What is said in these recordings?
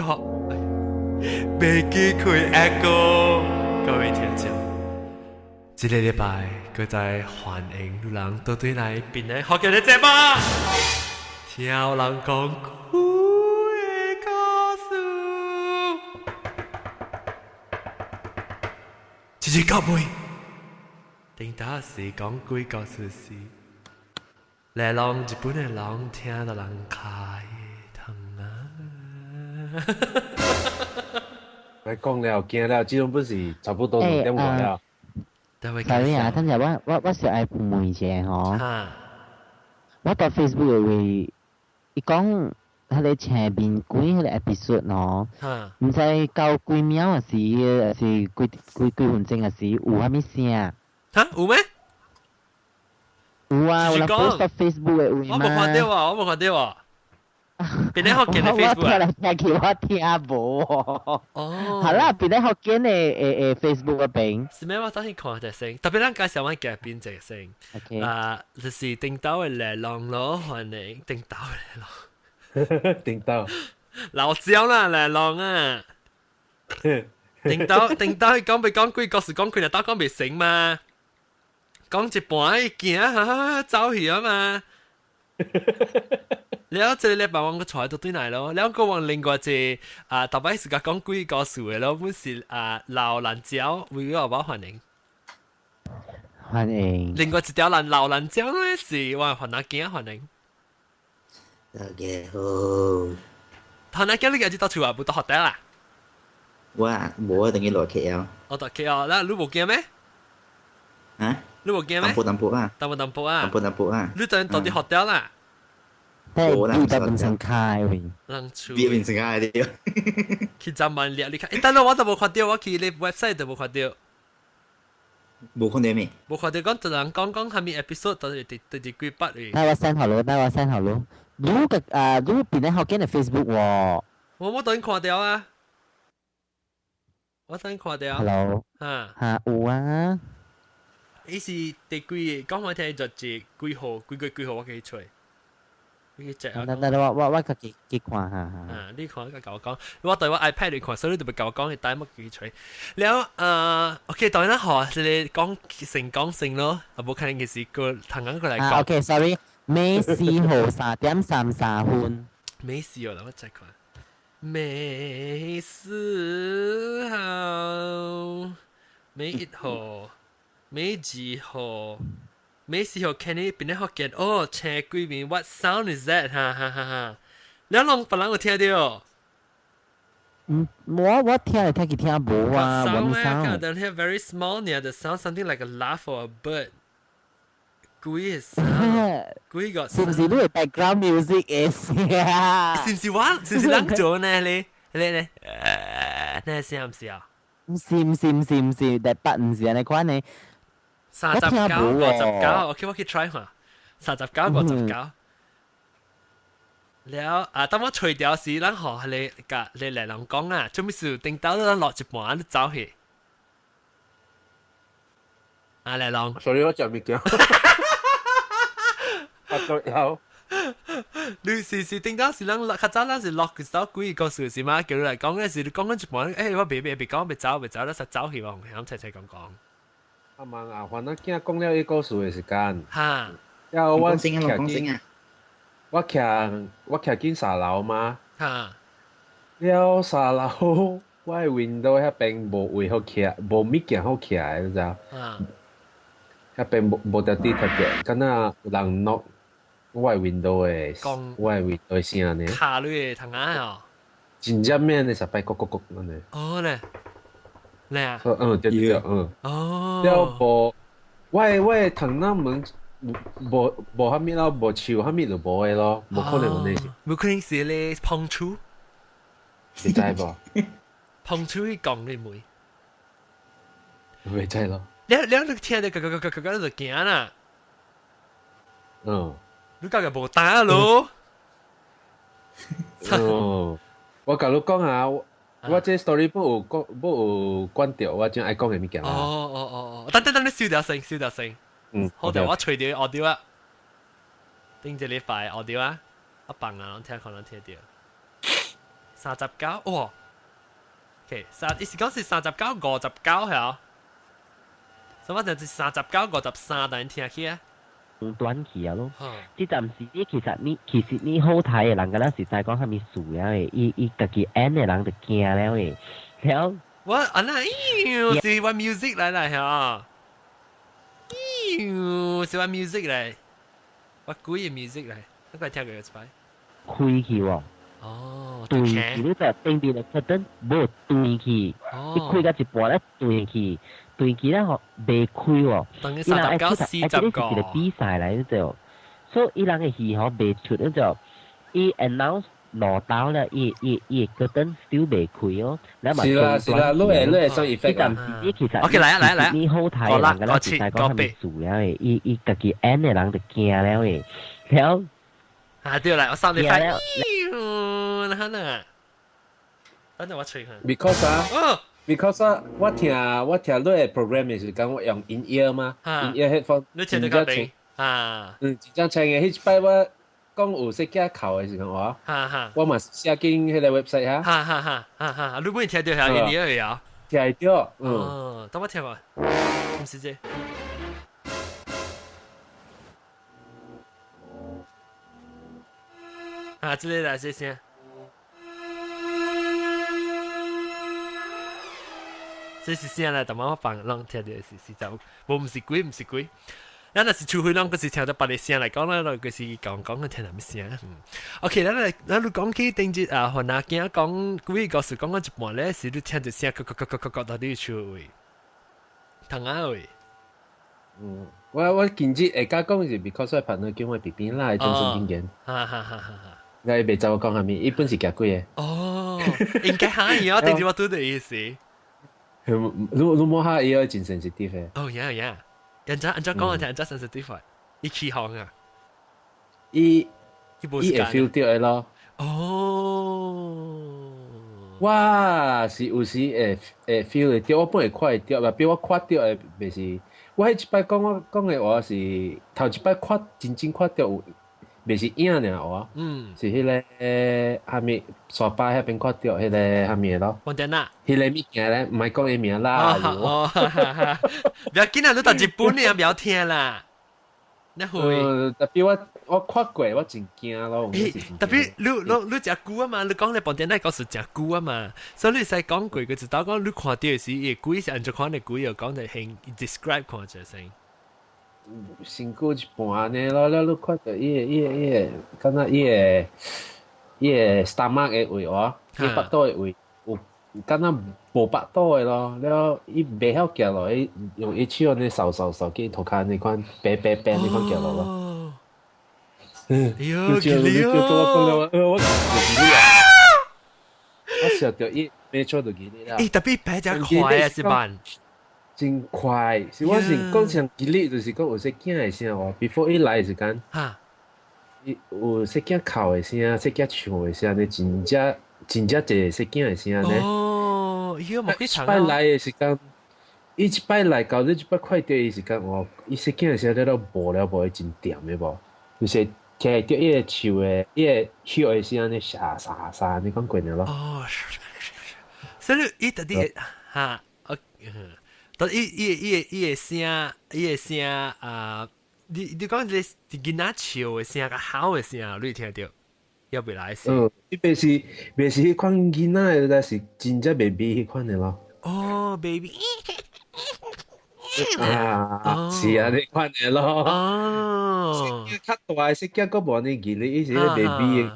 個，未記佢 echo，各位聽眾，這個禮拜佢在歡迎路人到對嚟邊嚟學嘅節目，聽人講故事，次次各位，定打是講鬼故事時，嚟讓日本嘅人聽到人開通啊！來講了，驚了，這種本是差不多2點過了。sorry 啊，等陣我想愛問一下吼，我到 Facebook 嘅位，伊講迄個前面幾迄個 episode 喏，唔知到幾秒啊是幾分鐘啊是有蝦米聲？嚇有咩？有啊，有人 post 到 Facebook 嘅位嘛？我冇看到啊，我冇看到啊。邊啲學見嘅 Facebook 啊？我聽來聽去我聽無哦。哦。好啦，邊啲學見嘅Facebook 嗰邊？是咩？我等先看下先。特別咱介紹我嘅邊隻先。OK。就是頂島嘅嚟浪咯，歡迎頂島嘅嚟浪。頂島。老椒啦，嚟浪啊！頂島講未講幾個時講佢就打講未醒嘛？講一半已經走去啊嘛。แล้ว這禮拜我個坐喺度對嚟咯，แล้ว個往另外一特別是講鬼故事嘅咯，本是老蘭椒，會有冇歡迎？歡迎。另外一條老蘭椒咧是我歡迎見歡迎。大家好。歡迎見你今日到處啊，冇到學弟啦。我冇一定要落 KL。我到 KL啦，你冇見咩？啊？你冇見咩？淡薄啊。淡薄啊。淡薄啊。你等到啲學弟啦。但係要在邊上開喂？邊上開啲？佢就問你，你看，但係我都冇看到，我去你 website 都冇看到。冇看到咩？冇看到講，就人講下面 episode 到第幾筆嘅。等我 send 好咯，你邊咧學緊係 Facebook 喎？我等看到啊，我等看到。Hello。嚇有啊。呢是第幾？講我聽就係幾號？幾號我記出嚟。但我個幾看下。你看個教我講，我對我 iPad 嚟看，所以你特別教我講，你帶乜幾出嚟？แล้วOK 當然啦，學你講成性咯，冇可能嘅事個同緊佢嚟講。OK，sorry，美4號3:33分。美4號，我再看。美4號，美1號，美2號。美4號看你邊啲學見哦，斜對面 What sound is that？ 哈哈哈哈！你攏別人有聽到？我聽嚟聽去聽無啊，我唔 sound。Then here very small near the sound something like a laugh or a bird。鬼嘅 sound，鬼個。是唔是你係 background music 嘅聲？是唔是我？是唔是人做呢？你，你聲唔是啊？唔是，但不唔是你講你。39、59 ，OK， 我可以 try 下。39、59。แล้ว當我除掉時，咱學你嚟人講啊，做咩事？頂到咱落一半都走去。嚟人。Sorry，我講未講。都有。你是頂到時，咱較早咱是落嘅時候，鬼個事是嘛？叫你嚟講嗰時，你講緊一半，我別講，別走，咱實走去喎，響齊講。阿媽啊，反正今講了一個數嘅時間。嚇！要我講聲啊！我徛緊3樓嘛。嚇！了3樓，我嘅 window 迄邊無位好徛，無物件好徛，你知？迄邊無特啲特別，敢若有人 knock 我嘅 window 嘅聲呢。卡你嘅同眼哦。真正面嘅實擺咕咕咕咁呢。哦咧。咧啊！對，哦。了無，我誒窗仔門無蝦米咯，無樹蝦米就無誒咯，無可能有呢事。冇可能是你碰觸，你知無？碰觸去講你妹，未知咯。你聽到就驚啦。你今日無打咯？我甲你講啊。我這 story 冇有關掉，我將愛講嘅物件啦。等你燒掉聲。好的，我除掉 audio 啊。頂一禮拜 audio 啊，我放啊，聽可能聽到。39哇 ，OK，意思講是39、59係啊，所以我就是39、53，但聽起啊。短期啊咯，即暫時其實你好睇嘅人，嗰陣時在講係咪數了誒，伊家己演嘅人就驚了誒，了。我啊那是玩 music 嚟嚇，是玩 music 嚟，我估嘅 music 嚟，我佢聽過一擺。開去喎。哦，對去，你就頂邊嘅嗰陣冇對去，你開到一半咧對去。對佢咧學未開喎，伊人愛出，呢個是個比賽嚟就，所以伊人嘅戲嗬未出咧就，伊 announce 攞到咧，伊嗰陣 still 未開哦，是啦，你係上 effect 呢其實 OK 嚟啊，你好睇人嘅啦，其實講係咪數了誒，伊家己演嘅人就驚了誒，了啊對啦，我收你快，然後呢，等陣我吹下 ，because 啊。Because 我聽你嘅 program 是講我用 in ear 嘛，in ear headphone，你聽得較定啊？真正聽嘅，迄擺我講有識假考嘅時候，我嘛寫進迄個 website 哈，你每聽到係 in ear 嘅啊？聽到，等我聽下，唔是啫。啊，這裡來這些。這是啥咧？但我放讓聽到是就無唔是鬼唔是鬼。咱若是除非咱嗰時聽到別個聲嚟講咧，嗰時講嘅聽係咩聲？OK，咱講起定節啊，換阿囝講鬼故事講咗一半咧，是你聽到聲咯到底出位，同啊位。我近節會甲講是 because 我朋友叫我 BB 啦，精神病院。我未就我講下面，一般是夾鬼嘅。哦，應該係啊，定節我都的意思。你摸下伊個真 sensitive 嘅。哦呀，人家講我聽，人家 sensitive，伊起行啊，伊會 feel 到嘅咯。哦，我是有時會 feel 會到，我本會看會到，嘛比我看到嘅袂是，我迄一擺講嘅話是頭一擺看真正看到有。袂是影爾哇，是迄個下面沙巴迄邊看到迄個下面咯。我點啊？迄個物件咧，唔係講伊名啦。不要緊啊，你讀日本你也不要聽啦。那會。特別我看過，我真驚咯。特別你食久啊嘛，你講你本電台講是食久啊嘛，所以你使講過，佢就當講你看到時，伊鬼是按照看你鬼又講就興 describe 看就先。身軀一半呢咯，你看到伊個，敢若伊個 stomach 嘅位喎，伊腹肚嘅位有敢若無腹肚嘅咯，了伊袂曉行落，伊用伊手安尼掃去塗骹，你看白你看行落咯。你叫我笑到伊沒錯到幾日啦。特別白只快啊，是吧？真快，是我是講上幾日，就是講有細囝嘅聲喎。before 伊來時間，伊有細囝哭嘅聲，細囝唱嘅聲，你真正一個細囝嘅聲咧。哦，伊個冇幾長啊。一擺來嘅時間，伊一擺來到你一擺快到嘅時間，哦，伊細囝嘅聲咧都無真掂嘅無，就是聽到伊個唱嘅，伊個笑嘅聲咧沙，你講過呢咯。哦，所以伊特啲嚇，但伊個聲啊，你講你囡仔笑嘅聲，個喊嘅聲，你聽到？要袂來聲。伊袂是迄款囡仔嘅，但是真正 baby 迄款嘅咯。哦 ，baby。是啊，你款嘅咯。哦。較大嘅細囝個無呢見你，伊是個 baby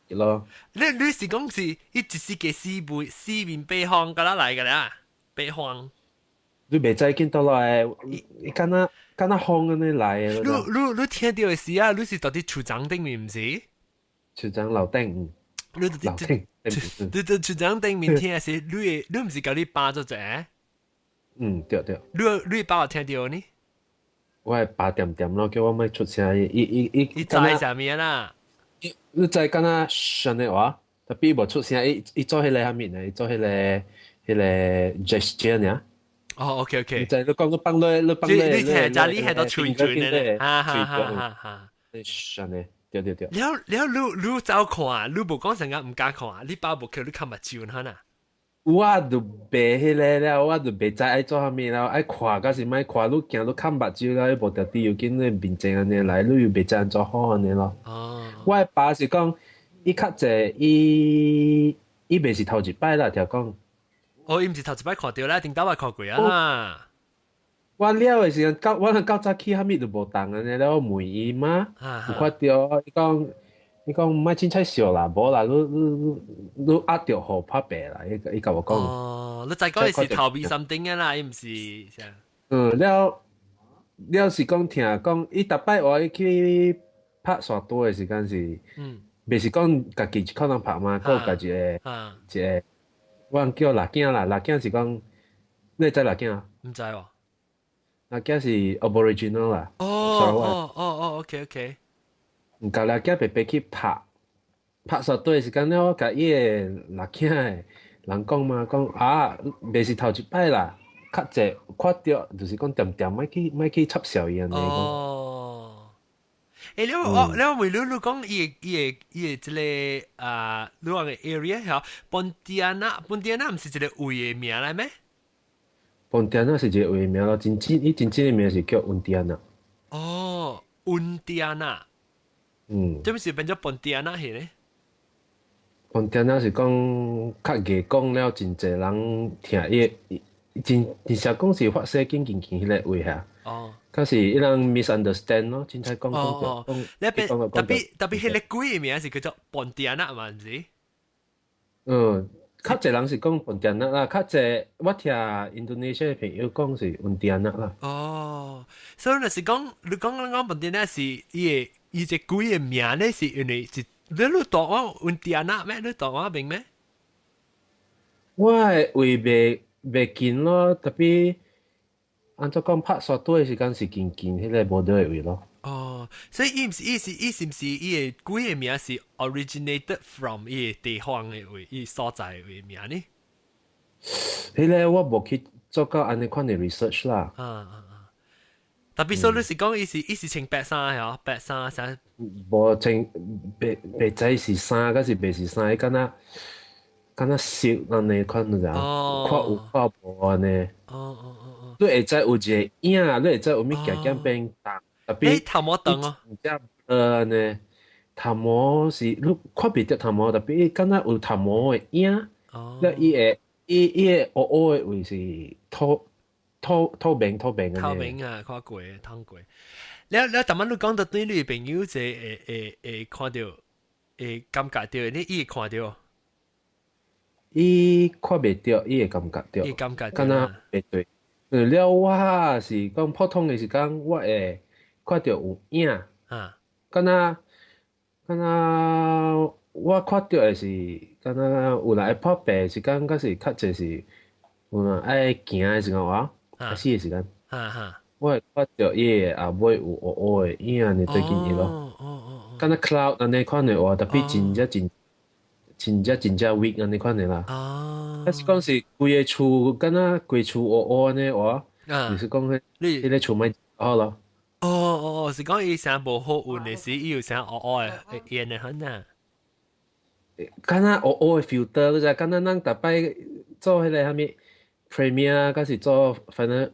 嘅咯。你是講是伊一時嘅四面八方㗎啦來㗎啦，八方。你袂知見到來，伊敢若風安尼來嘅。你聽到嘅時啊，你是到底厝長頂面唔是？厝長樓頂，你厝長頂面聽嘅時，你唔是教你爸做者？對。你爸有聽到呢？我係爸點咯，叫我咪出聲。伊知啥物啦？你知敢若上嘅話，特別無出聲，伊做迄個下面咧，伊做迄個 gesture 呢？哦，OK，你講你幫你聽就你係到吹咧，哈，上咧，对对对。你走看，你無講成日唔敢看，你包無叫你看目睭哈呐。我就白迄个了，我就白知爱做啥物了，愛看甲是莫看，你行你看目睭了，你無特地又見你面前安尼來，你又袂知安怎好安尼咯。我的爸是講，伊較濟，伊袂是頭一擺啦，條講。伊毋是頭一擺看到啦，頂到我看過啊啦。我了的時間，我較早起啥物都無動安尼了，我問伊嘛，有看到，伊講唔係凊彩笑啦，無啦，你壓着互拍白啦，伊甲我講。你再講是逃避 something 嘅啦，伊毋是。了是講聽講，伊逐擺話伊去拍沙堆的時間是，袂是講家己一個人拍嘛，佮有家一個，我叫辣囝啦，辣囝是講，你知辣囝啊？唔知喎。辣囝是 Aboriginal 啦。OK。毋甲辣囝白白去拍沙堆的時間了，我甲伊個辣囝的人講嘛，講啊，袂是頭一擺啦。較濟看到，就是講點莫去插小伊安尼講。你問你講伊個即個你話嘅 area 嚇，本地安娜毋是一個位嘅名嚟咩？本地安娜是一個位名咯，真正嘅名是叫溫蒂安娜。溫蒂安娜。這是變咗本地安娜係咧？本地安娜是講較藝講了，真濟人聽伊。真實講是發生緊迄個位嚇，可是伊人 misunderstand 咯，真係講。特別迄個鬼嘅名是叫做本地安娜嘛，唔是？較濟人是講本地安娜啦，較濟我聽 Indonesia 嘅朋友講是本地安娜啦。所以就是講，你講本地安娜是伊隻鬼嘅名咧，是因為是你當我本地安娜咩？你當我明咩？我係為袂近咯，特別按照講拍沙堆嘅時間是近迄個無對嘅位咯。所以伊是毋是伊個鬼嘅名是 originated from 伊個地方嘅位，伊所在嘅名呢？迄個我無去做到安尼款嘅 research 啦。特別所以是講伊是穿白衫嚇，白衫衫。無穿白知是衫，還是白是衫？伊敢若色安尼款就看有看無安尼。你會知有一個影，你會知有物件變重，特別頭毛長哦。唔知安尼，頭毛是你看袂着頭毛，特別敢若有頭毛嘅影。咧伊個烏烏嘅位是透明安尼。透明啊，看過通過。你頭晚你講到對你朋友就會看到，會感覺到，你伊會看到。伊看袂着，伊會感覺着。伊感覺敢若袂對。了我是講普通嘅時間，我會看到有影。敢若我看到嘅是，敢若有人會拍白時間，還是較濟是有人愛行嘅時間哇，開始嘅時間。我會看到伊個後尾有烏烏嘅影安尼對緊伊咯。敢若 cloud 安尼款嘅話，特別真正 weak 安尼款嘅啦。但是講是規個厝，敢若規厝烏烏安尼話，就是講迄個厝咪好咯。是講伊成無好運嘅時，伊有成烏烏嘅煙嘅很啊。敢若烏烏嘅 filter，你知？敢若咱逐擺做迄個啥物 Premiere，還是做 Final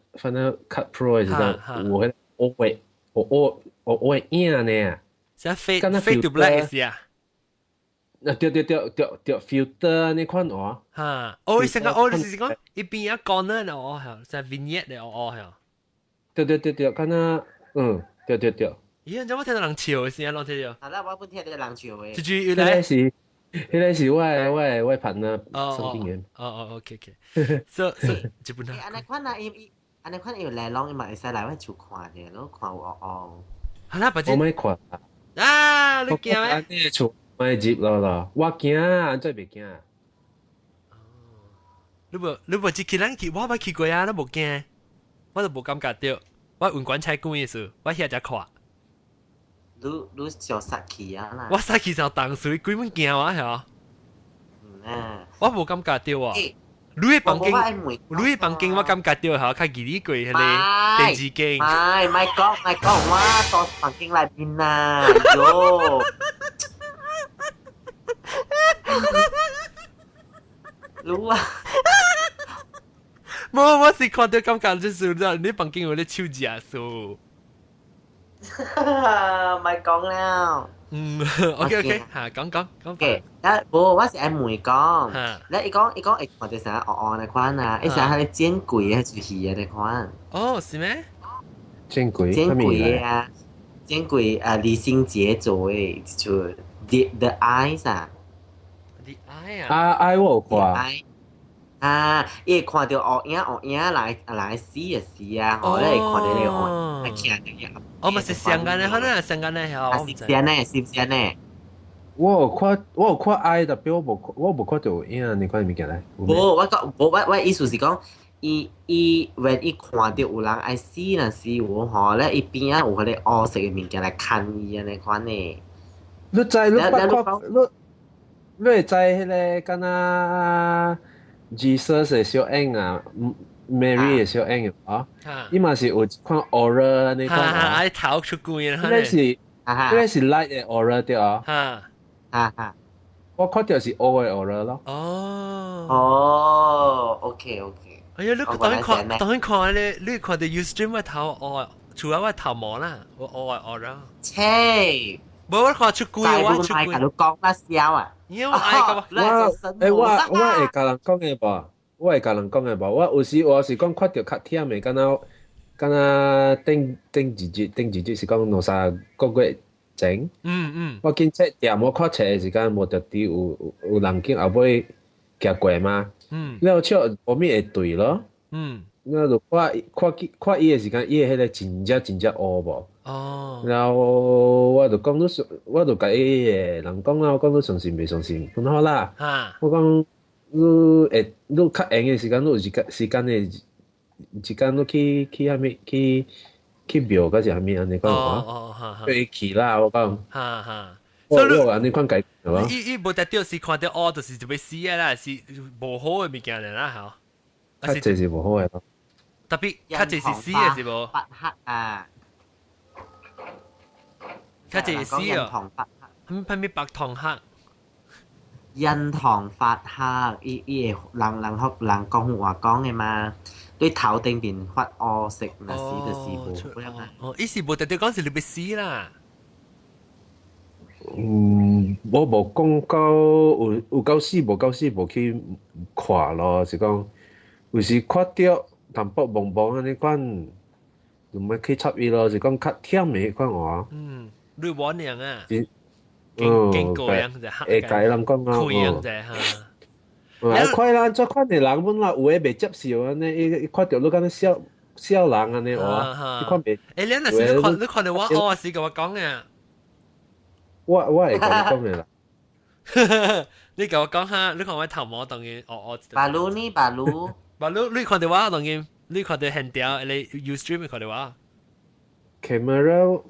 Cut Pro 嘅時陣，有迄個烏嘅影呢。成fade to black 嘅時啊。對 filter 安尼款哦。伊成個你是講伊邊一 corner 嘅哦，係，成 vignette 嘅哦，係。對，敢若對。咦，怎麼聽到人笑嘅聲啊？攏聽到。係啦，我本聽到人笑嘅。迄個是我嘅朋友身邊嘅。OK。所日本啊。安尼款有來龍，伊嘛會使來阮厝看嘅，攏看有哦。係啦，我咪看。你驚咩？安尼厝咪入咯，我驚，真係袂驚。你無一去咱去，我捌去過啊，你無驚，我都無感覺到。我運棺材館嘅時候，我遐只看。你上殺氣啊啦！我殺氣上當時，根本驚我係。啊！我無感覺到啊。你房間，你房間我感覺到嚇，較吉利過迄個電視機。咪講，我到房間內邊啊，喲。รู้啊，我是看到感覺就是你房間有咧手食數。咪講了。OK，嚇，講。嘅，我是愛問講，咧伊講會看到啥黑那款啊，伊啥迄個煎鬼啊，就是魚啊那款。哦，是咩？煎鬼啊，煎鬼啊，李心潔做嘅，就 The Eyes 啊。The Eye 啊。I 我有看。啊，伊看到黑影來死啊死啊，吼，咧看到咧黑影，徛着呀。哦，咪是相干的，可能相干的嚇。是不是呢？我有看 I 特別我無看到影，你看物件咧？我意思是講，伊when 伊看到有人愛死若死有吼，咧伊邊啊有迄個黑色嘅物件來牽伊安尼款呢。你知你會知迄個敢若 Jesus 嘅小嬰啊，Mary 嘅小嬰啊，伊嘛是有看 aura 安尼款啊。愛頭出櫃啊！呢個是 light 嘅 aura 對啊。我看到是黑嘅 aura 咯。OK。哎呀，你當然看咧，你看到 Ustream 嘅頭黑，除咗我頭毛啦，我黑嘅 aura。切，冇我看出櫃，我出櫃。你講乜笑啊？因為我愛個，我會甲人講嘅噃，我有時是講看到較忝嘅，敢若頂一日是講兩三個月前。我見冊店我看冊嘅時間，無特地有人經後尾行過嘛。然後笑後面會對咯。然後就看伊嘅時間，伊嘅迄個真正黑無。然後我就講我就甲伊個人講啦，我講你相信未相信，很好啦。我講你較閒嘅時間，你有時間你去蝦米去廟嗰時蝦米安尼講話，對去啦，我講。我安尼講解係嘛？伊無得到是看到黑，就是就要死啊啦，是無好嘅物件嚟啦，嚇。較濟是無好嘅咯。特別較濟是死嘅是無？白黑啊！較濟死啊！咩白糖黑？印堂發黑，伊會人講話講嘅嘛，你頭頂邊發黑色，那死就是無咁啊。伊是無特地講是你要死啦。我無講到有夠死無去看咯，是講有時看到淡薄茫茫安尼款，就唔去插伊咯，是講較忝嘅迄款話。你玩樣啊？經過樣就黑嘅。會人講啊。開樣就嚇。看人做款嘅人，本來有誒未接受安尼，伊看到你敢若笑人安尼話，你看未？你若是你看到我黑時甲我講嘅。我會甲你講嘅啦。你甲我講下，你看我頭毛當然黑。巴魯，你看到我當然，你看到現條，你 Ustream 看到我。camera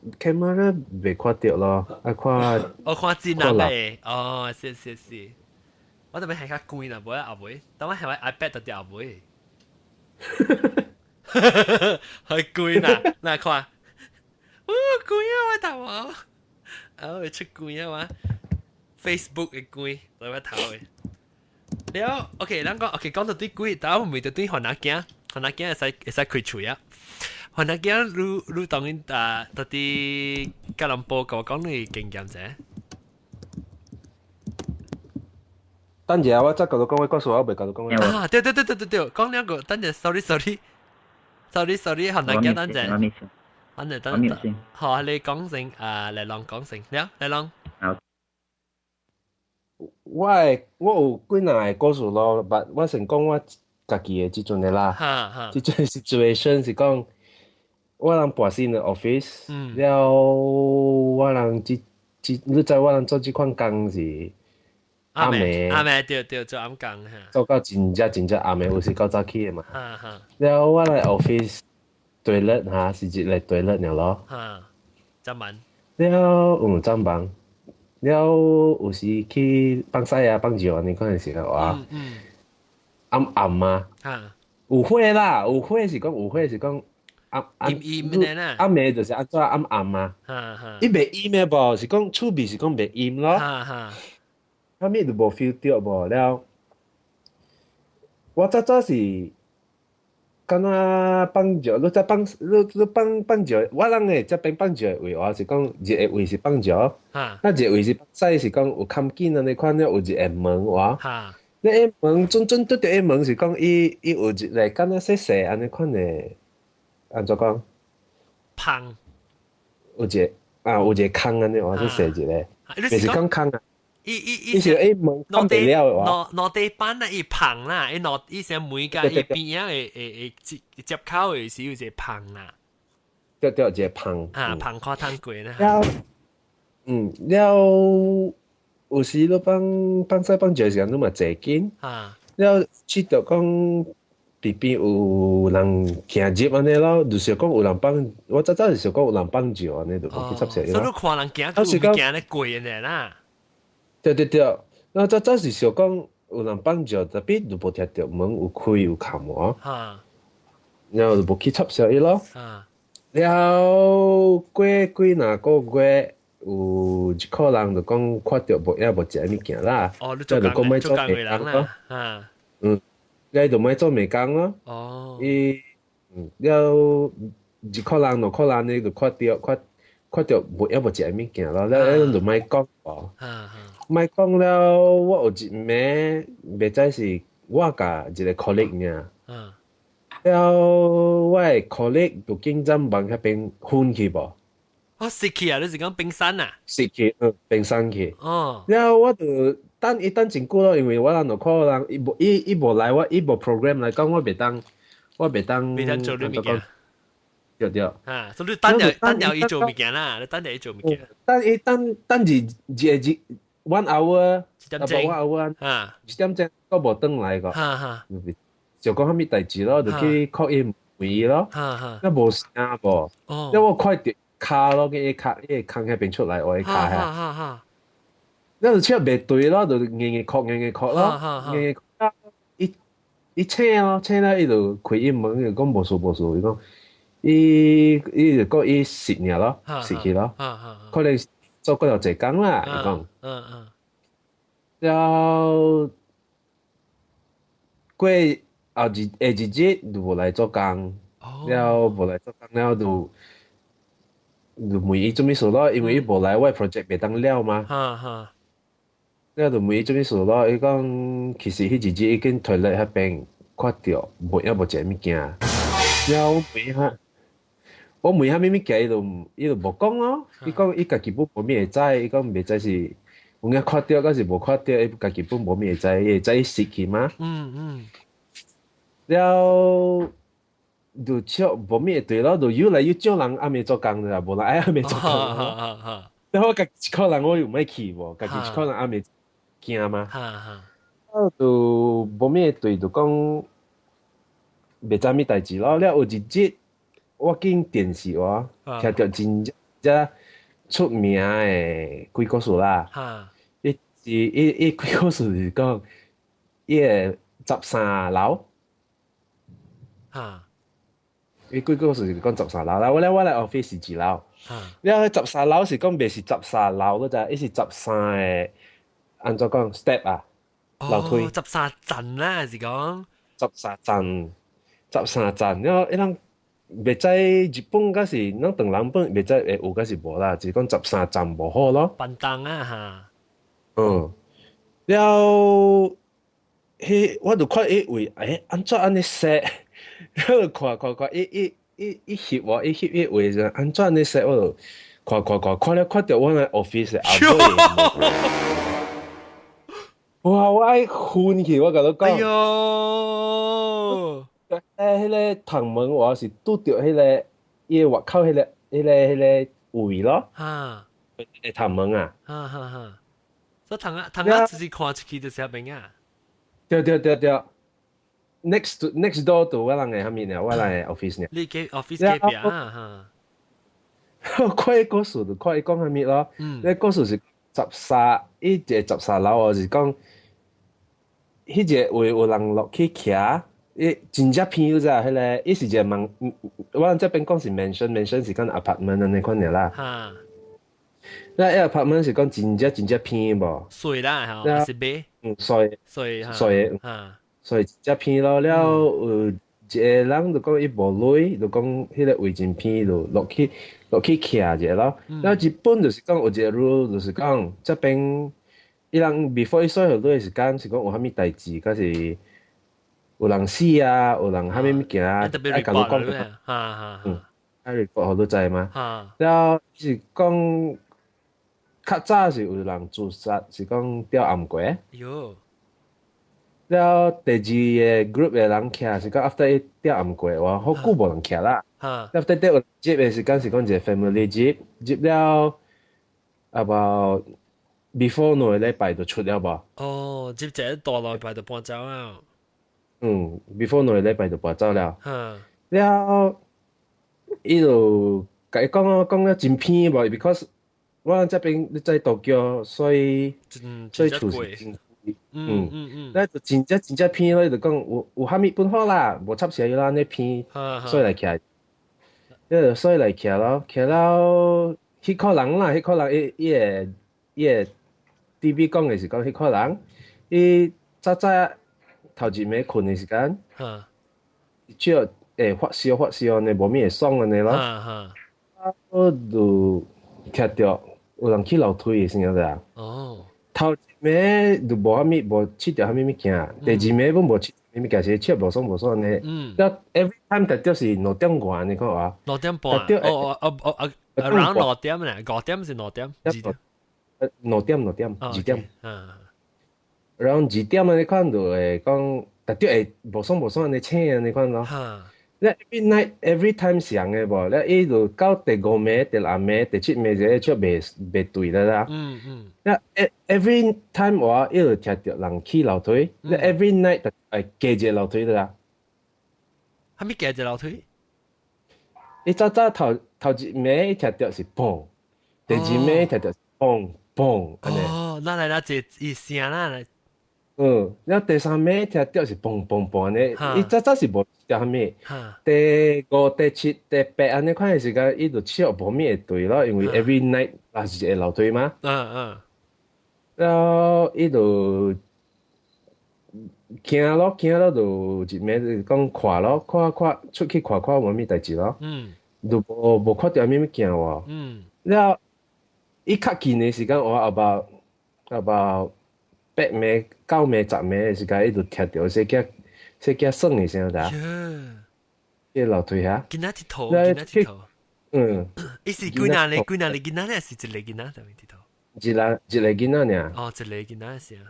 未看到咯，我看真難嘅，是，我特別係較貴啦，冇後尾，等我係咪 iPad 就掉後尾，係貴啦，嗱看，貴啊我頭毛，會出貴啊嘛 ，Facebook 嘅貴，我頭嘅，了 ，OK， 咱講 OK 講到啲貴，但係我未到啲韓仔會使開除啊。韓仔你當然到啲吉隆坡甲我講你經驗啫。等陣我再甲你講，我告訴我未甲你講。啊，對，講兩個，等陣 sorry，韓仔等陣。等陣，好，你講先，嚟浪講先，嚟浪。我有幾若個故事咯，但我先講我家己嘅即陣嘅啦。即陣 situation 是講。我人搬新嘅 office，了我人你知我人做即款工是暗暝，對，做暗工嚇，做到真正暗暝，有時較早起嘅嘛。了我來 office 對日嚇是一個對日了咯。真慢。了真忙，了有時去放曬啊放尿啊，你嗰陣時候啊。暗暗嘛，有火啦，有火是講陰嘅呢？暗暝就是安怎暗暗嘛。伊袂陰嘅無，是講趣味是講袂陰咯。後面就無 feel 到無了。我早是敢若放石，你放石，我人誒這邊放石位，我是講一個位是放石，那一個位是放屎是講有坎緊安尼款了，有一個門哇。你個門準對着個門是講伊有一個敢若細安尼款誒，安怎講？芳有一個坑安尼，我細一個，袂是講坑啊。伊是門看不了哇。落地板啊，伊芳啦，伊成每家伊邊啊會接口嘅時有一個芳啦。對，一個芳。芳看湯過呢。了。有時你放屎放石時間，你嘛坐緊，了去到講邊邊有人行入安尼咯，就是講有人放，我早是想講有人放石安尼，就冇去插石咯。所以你看人行過，咪行咧過嘅啦。對，我早是想講有人放石，特別就冇聽到門有開有冚喎，然後就冇去插石伊咯。了過幾若個月。有一個人就講看到無也無食物件啦，就講莫做美工咯，伊就莫做美工咯，伊了一個人兩個人你就看到無也無食物件咯，了就莫講哦，莫講了，我有一暝袂知是我甲一個 colleague 爾，了我個 colleague 就經常往迄邊昏去無。食去啊！你是講冰山啊？食去，冰山去。然後我就等真久咯，因為我人就可能伊無來，伊無 program 來講，我袂當做你物件。對。所以你等了伊做物件啦，你等了伊做物件。等一 1 hour，一點鐘。一點鐘我無轉來個。就講蝦米代誌咯，就去 call 伊問伊咯。那無聲無，因為我快點。卡咯，伊個坑迄邊出來，我卡下，那就切袂對咯，就硬哭咯，伊請咯，請了伊就開伊門，就講無事，伊講伊就講伊食爾咯，食去咯，可能做過有一工啦，伊講，了過後日就無來做工，了無來做工了就。就問伊做咩事咯，因為伊無來，我 project 袂當了嘛。了就問伊做咩事咯，伊講其實迄日子已經退嚟迄邊看到，也無食物件。了我問下咩物件，伊就無講咯。伊講伊家己本無咩會知，伊講袂知是有影看到，還是無看到，伊家己本無咩會知，伊會知伊食去嘛。了。就笑無咩對咯，就越來越少人暗暝做工啦，無人愛暗暝做工咯。然後家己一個人我又唔去喎，家己一個人暗暝驚嘛。就無咩對，就講袂知咩代誌咯。了有一日我見電視喎，聽到真正出名誒鬼故事啦。伊鬼故事是講伊個13樓。伊鬼故事是講13樓啦，我來 office 是2樓，了13樓是講袂是13樓嗰隻，伊是13個安怎講 step 啊，樓梯。13層啦，是講。13層，了伊人袂知日本嗰時，咱當人本袂知會有嗰時無啦，就是講13層無好咯。笨蛋啊哈。了，我就看伊位，安怎安尼說？我就看，伊翕我，伊翕伊位就安怎呢說？我就看了看到我那 office 後尾，哇！我愛昏去，我甲你講。哎呦！迄個頭門我是拄着迄個伊外口迄個位咯。頭門啊。所以頭仔就是看出去就是遐邊啊。對。next door 到我人嘅下面啊，我人嘅 office 呢。你嘅 office 隔壁啊哈。看伊故事就看伊講下面咯。你故事是伊個13樓，我是講迄个位有人落去徛，真正偏有咋？迄个，伊是一个门，我这边讲是 mansion 是讲 apartment 安尼款尔啦。哈，那一 apartment 是讲真正偏无？水啦，哈，还是白？水哈，所以真正偏咯。了有一个人就讲伊无累，就讲迄个位真偏，就落去徛者咯。了日本就是讲有一个 rule，就是讲这边。伊人 before 伊所有多时間是講有蝦米代志，假是有人死啊，有人蝦米物件啊，愛甲你講嘅，愛 report 好多知嘛。了是講較早是有人自殺，是講掉暗過。喲。了第二個 group 嘅人徛是講 after 伊掉暗過，哇，好久無人徛啦。after 掉有接嘅時間是講一個 family 接了 about。before 兩個禮拜就出了吧？哦，接一大禮拜就搬走啊。before 兩個禮拜就搬走了。了，伊就甲伊講了真偏無 ，because 我這邊在東京，所以厝是真那就真正偏咯，就講有蝦米本好啦，無插蛇要啦，呢偏，所以來徛，所以來徛咯，徛到迄個人啦，迄個人伊個。TV 講嘅是講迄個人，伊早頭一暝困嘅時間，只要發燒呢，無咩會爽安尼咯。我就聽到有人去樓梯嘅先有啦。頭一暝就無試着蝦米物件，第二暝本無試蝦米物件，是吃無爽安尼。every time 特別是2點外，你講話。2點半。around 2點咧，5點是2點。2點2點，然後2點你看到會講，特別會無爽安尼請你看咯。咧 every time 是樣嘅噃，咧伊就到第5暝、第6暝、第7暝就出袂對啦。咧 every time 我伊就聽到人起樓梯，咧 every night 就係加隻樓梯啦。係咪加隻樓梯？伊早頭一暝聽到是砰，第二暝聽到是砰。哦，那來那這一聲啦，然後第三暝聽到是砰砰砰呢，伊早是無條蝦米，第5、第7、第8安尼款嘅時間，伊就笑無咩會對咯，因為 every night 也是一個樓梯嘛。然後伊就行咯，就一暝就講看咯，看出去看無咩代志咯，就無看到咩物件喎。然後伊較近嘅時間，我about 8暝、9暝、10暝嘅時間，伊就聽到小囝耍嘅聲啦。迄樓梯遐。囡仔佚佗。伊是幾人咧？囡仔咧，是一個囡仔在邊佚佗？一個囡仔爾。一個囡仔聲哈。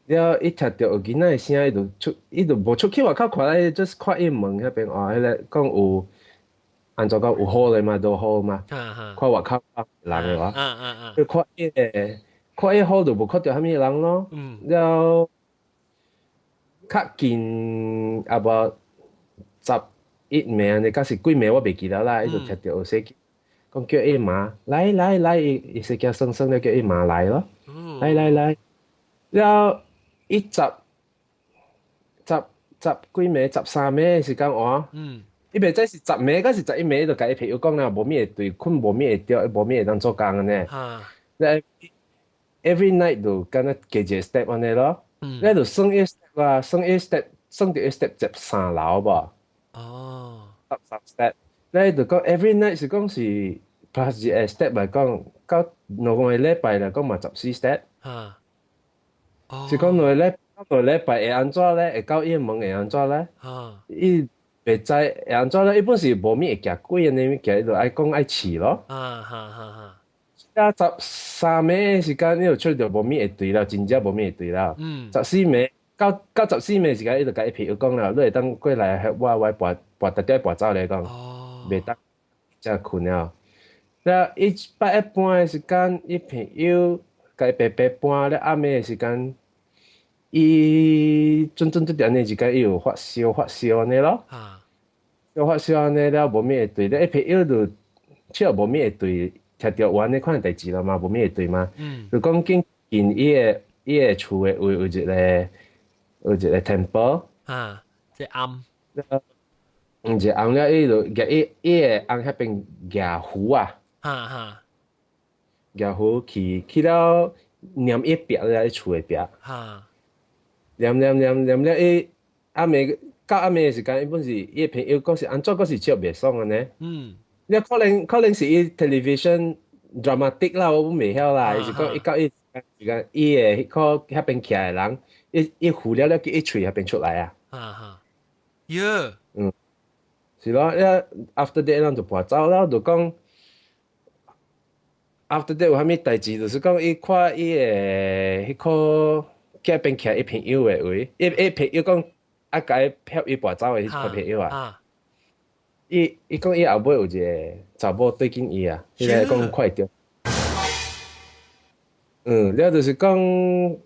然後伊聽到有囡仔嘅聲，伊就無出去外口看咧，just 看伊門迄邊，迄個講有。按照講有好嘅嘛，都好嘛。看外口人嘅話，看伊好就無看到蝦米人咯。然後較近about 11暝，你假是幾暝我袂記得啦。伊就聽到有細講叫伊媽來，伊細囝生咧叫伊媽來咯，來。然後伊10幾暝、13暝時間我。伊袂知是10暝，還是11暝，就甲伊朋友講啦，無咩會對，困無咩會着，無咩會當做工安尼。咧 every night 就敢若加一個 step 安尼咯。咧就算一 step 啊，算到一 step 接3樓吧。10 step。咧就講 every night 是講是 plus 一個 step 來講，到2個禮拜來講嘛14 step。是講2個禮拜會安怎咧？會到伊門會安怎咧？伊袂知會安怎咧？伊本是無咩會行鬼安尼物件，伊就愛講愛試咯。13暝時間，伊就出着無咩會對啦，真正無咩會對啦。14暝到14暝時間，伊就甲伊朋友講啦，你會當過來翕我跋特地跋走嚟講，袂當才困了。了伊8點半嘅時間，伊朋友甲伊白搬咧暗暝嘅時間。伊準一點呢時間，伊有發燒安尼咯，發燒安尼了無咩會對咧，伊朋友就笑無咩會對，聽到有安尼款代志啦嘛，無咩會對嘛，就講近伊個厝嘅位有一個有一個 temple，即暗，一個紅了伊就伊個紅迄邊舉壺啊，舉壺去了念伊壁了伊厝個壁，念了伊暗暝到暗暝個時間，伊本是伊個朋友講是安怎，講是笑袂爽安尼。你可能是伊 television dramatic 啦，我未曉啦。伊是講伊到伊時間，伊個迄個迄邊徛個人，伊呼了叫伊喙迄邊出來啊。是咯，after that 咱就搬走了，就講 after that 有啥物代志，就是講伊看伊個迄個迄邊徛伊朋友個位，伊朋友講啊，甲伊翕伊搬走個迄個朋友啊。伊講伊後尾有一個查某對緊伊啊，迄個講快着。了就是講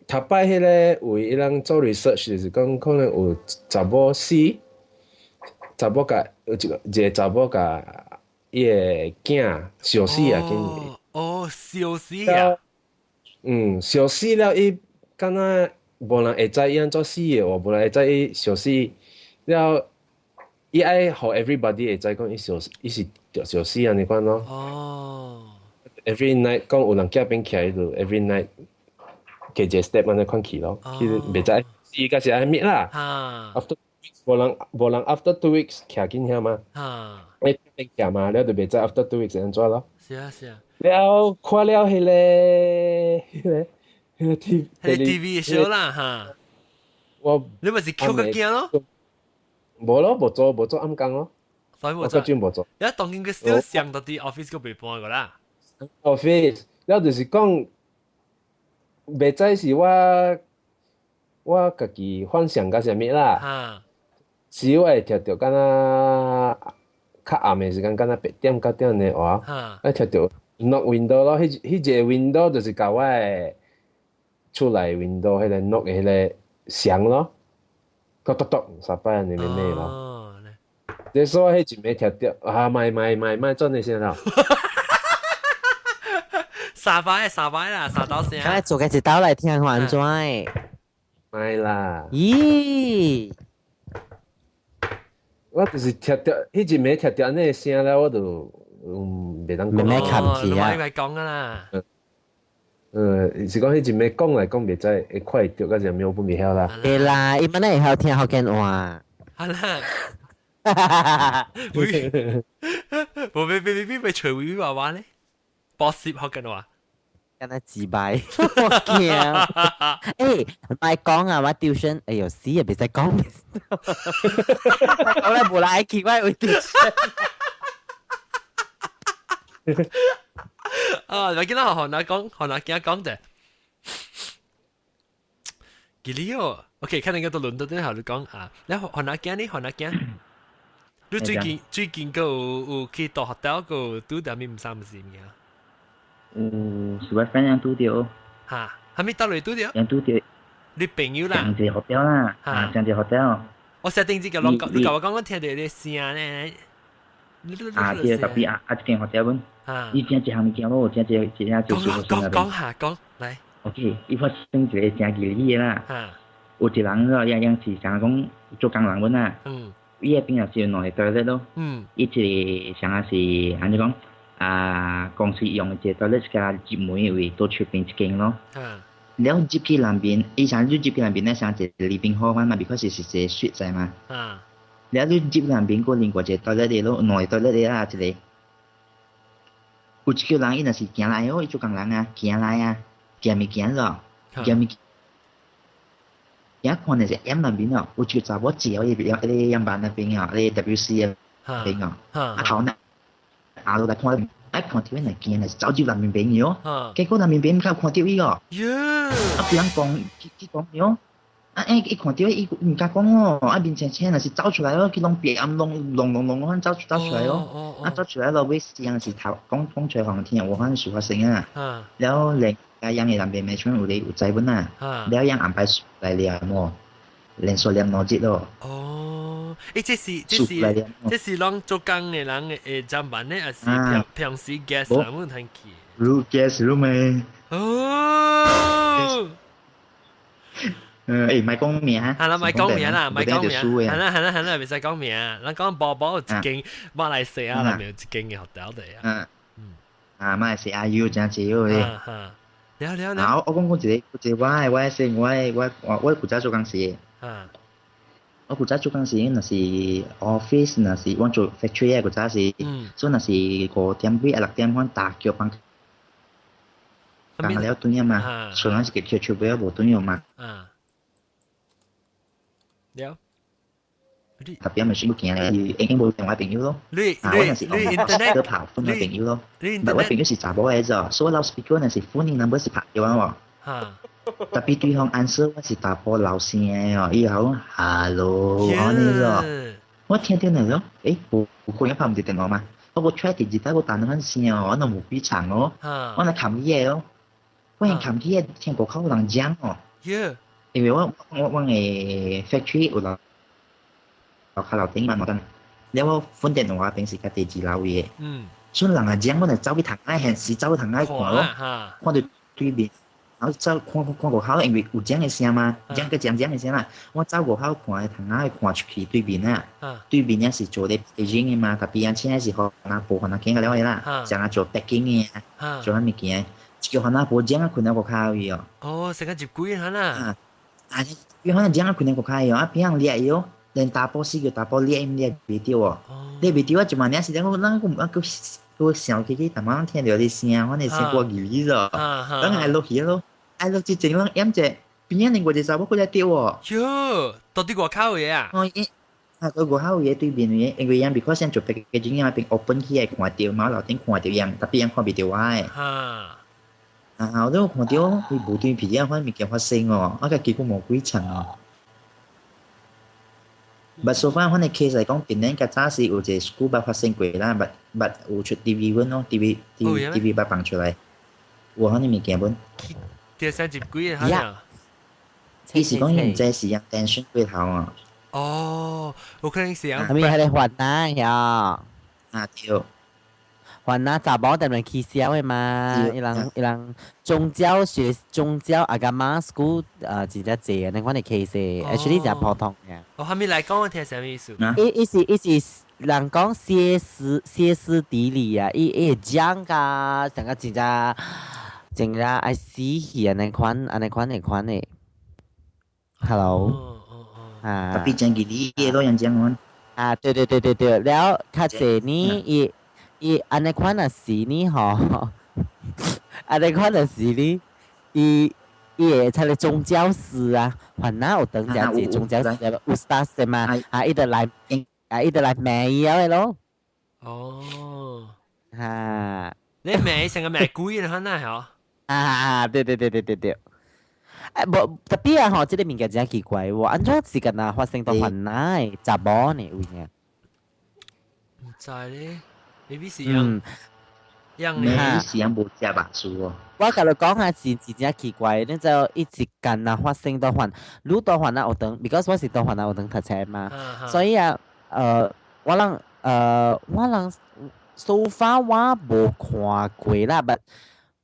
頭擺迄個位伊人做 research 就是講可能有查某死，查某甲有一個查某甲伊個囝燒死啊，燒死啊！燒死了伊敢若無人會知伊安怎死的，無人會知伊燒死了。伊愛互 everybody 會知講伊是燒死安尼款咯。every night 講有人夾邊徛喺度 ，every night 加一個 step 安尼款去咯，其實袂知伊個是安滅啦。after 無人 after 2 weeks 徛緊遐嘛，邊徛嘛，了就袂知 after 2 weeks 安怎咯。是啊是啊。了看了迄個 TV show 啦你咪是 Q 個驚咯。無咯，無做暗工咯，所以無做。我無做。而家當今個 still 上到啲 office 個未搬個啦。office，了就是講，袂知是我家己幻想甲啥物啦。是我會聽到敢若較暗的時間，敢若8點9點的話，我聽到 knock window 咯，迄一個 window 就是甲我的厝內 window 迄個 knock 的迄個聲咯。咚咚咚，三擺安尼面內咯。你說迄一暝聽到啊，賣做那些啦。三擺啦，三刀聲。咁做嘅一刀嚟聽還怎？賣啦。咦？我就是聽到迄一暝聽到安尼聲咧，我就袂當講。咩看起啊？你咪講啦。是講迄一暝講來講袂知會快着，甲是咩我不袂曉啦。會啦，伊乜咧會曉聽福建話。係啦。會咪隨會話話咧？博攝福建話。跟他自敗，我驚。誒，唔係講啊，我 tuition，哎呦死啊，別再講。講咧無啦，奇怪會 tuition。你見到學哪講啫？幾哩哦 ？OK， 看你個到倫敦後就講啊，你學哪驚？你最近個有去到 hotel 個拄到咪唔三唔四嘅？是我 friend yang tu dia. 嚇，係咪到嚟拄到？yang tu dia. 你朋友啦？上隻 hotel 啦，上隻 hotel。我設定這個你教我講聽到啲聲咧。dia tapi間 hotel pun. 伊正一項物件咯，正就講下來。OK，伊發生一個正奇異啦。有一人咯，樣是想講做工人本啊。伊個邊也是有兩個 toilet 咯。伊一個想係是安尼講。公司用一個 toilet 加接門位都出邊一間咯。แล้ว接去南邊，以前你接去南邊咧，想一個living hall 嘛，because 是一個 suite 仔嘛。แล้ว你接南邊個另外一個 toilet 嘅咯，兩個 toilet 嘅啦，一個。有一個人伊若是行來哦，伊做工人啊，行來啊，行物件咯，行物件。看的是 M 那邊哦，有一個查某姐哦，迄個班那邊哦，迄個 WC 那邊哦，頭呢。落來看，睇到呢件係走住南面邊嘅哦，結果南面邊唔看到伊哦，別人講佢哦，伊看到伊唔敢講哦，面青青係走出來咯，佢攏別暗攏走出來咯，走出來咯，尾時陣是頭講出來航天，我反正發生啊，แล้ว另樣嘅南邊咪全有在本啊，แล้ว樣安排嚟了麼，連續兩攞節咯。這是讓做工嘅人嘅上班咧，還是平時 guest 人會睇見？ guest room 咩？咪講名啊，係啦，咪講名啦，咪講名，係啦，啦，唔使講名，咱講寶寶有一間馬來西亞裏面有一間嘅學校嚟啊，馬來西亞有真少嘅，了，我講我先我負責做公司，我負責做公司，那是 office，那是我做 factory 嘅負責是，所以那是5點6點我打叫幫。講了對呀嘛，所以我是嘅叫出邊冇對呀嘛。了。特別咪選到件咧，應冇電話朋友咯。我那是 internet 跑歡嘅朋友咯。但我朋友是查某嘅啫，所以 loudspeaker 那是 phone number 是拍電話喎。特別對方 answer 我是打波老聲嘅哦，以後 hello 我呢個，我聽到呢咯，我個人拍唔到電話嘛，我個 try 電子打個彈翻聲哦，我都冇比長哦，我係冚嘢咯，我係冚嘢聽過口人講哦。因為我嘅 factory 有落卡樓頂嘛，我等，然後我電話平時嘅地址樓嘅，所以人係講我係走去堂嗌，係時走去堂嗌看咯，看到對面。然後走看過口，因為有講嘅聲嘛，講嘅聲啦。我走過口看，同下看出去對面啊，對面咧是做啲 packaging 嘅嘛，特別啊，現在是學那部學那件嘅了嘅啦，像啊做 packing 嘅，做乜物件，叫學那部講啊，困那個口嘅哦。哦，成個接貴嚇啦。叫學那講啊，困那個口嘅哦，啊邊樣裂嘅，連打波死叫打波裂唔掉哦，裂唔掉啊，就問你係我那個小機器，但係聽到啲聲，我哋先過幾咗，等係落去咯。哎，落之前啷飲只邊一年我就查某過來釣喎。喲，到底外口嘅啊？個外口嘢對面嘅，因為樣 because 先做 packaging 嘛，邊 open 起嚟看到，貓樓頂看到樣，特別樣看唔到嘅。我都看到佢無端皮樣款物件發生哦，我個結果冇幾層哦。But so far 我哋 case 嚟講，邊年嘅早時有隻 school 發生過啦，but 有出 TV 揾咯 ，TV 把放出來，有可能物件揾。第三集幾啊？嚇！伊是講現在是用電訊過頭啊。哦，有可能是用。咪係你還那呀？對。還那查某但係起笑嘅嘛？伊人宗教阿伽瑪 school 真正濟，你看你 case actually 就普通嘅。我還沒來講，我聽什麼意思？伊是人講歇斯底里啊！伊講㗎，成個真正愛死去安尼款誒。Hello，特別正嘅啲嘢都人講款。對，แล้ว較濟呢，伊安尼款啊事呢吼，安尼款啊事呢，伊會出嚟宗教師啊，還哪有當陣時宗教師啊，Ustaz 嘅嘛，伊就來賣嘢咯。哦，你賣成個賣貴嘅，嗱係對。無特別啊！吼，即個物件真奇怪喎，安怎時間啊發生到還哪誒查某呢位呢？唔知咧 ，maybe 是樣是樣無食白薯喎。我甲你講下是真奇怪，你就一時間啊發生到還，愈到還啊學堂 ，because 我是到還啊學堂讀冊嘛，所以啊，我人 so far 我無看過啦，but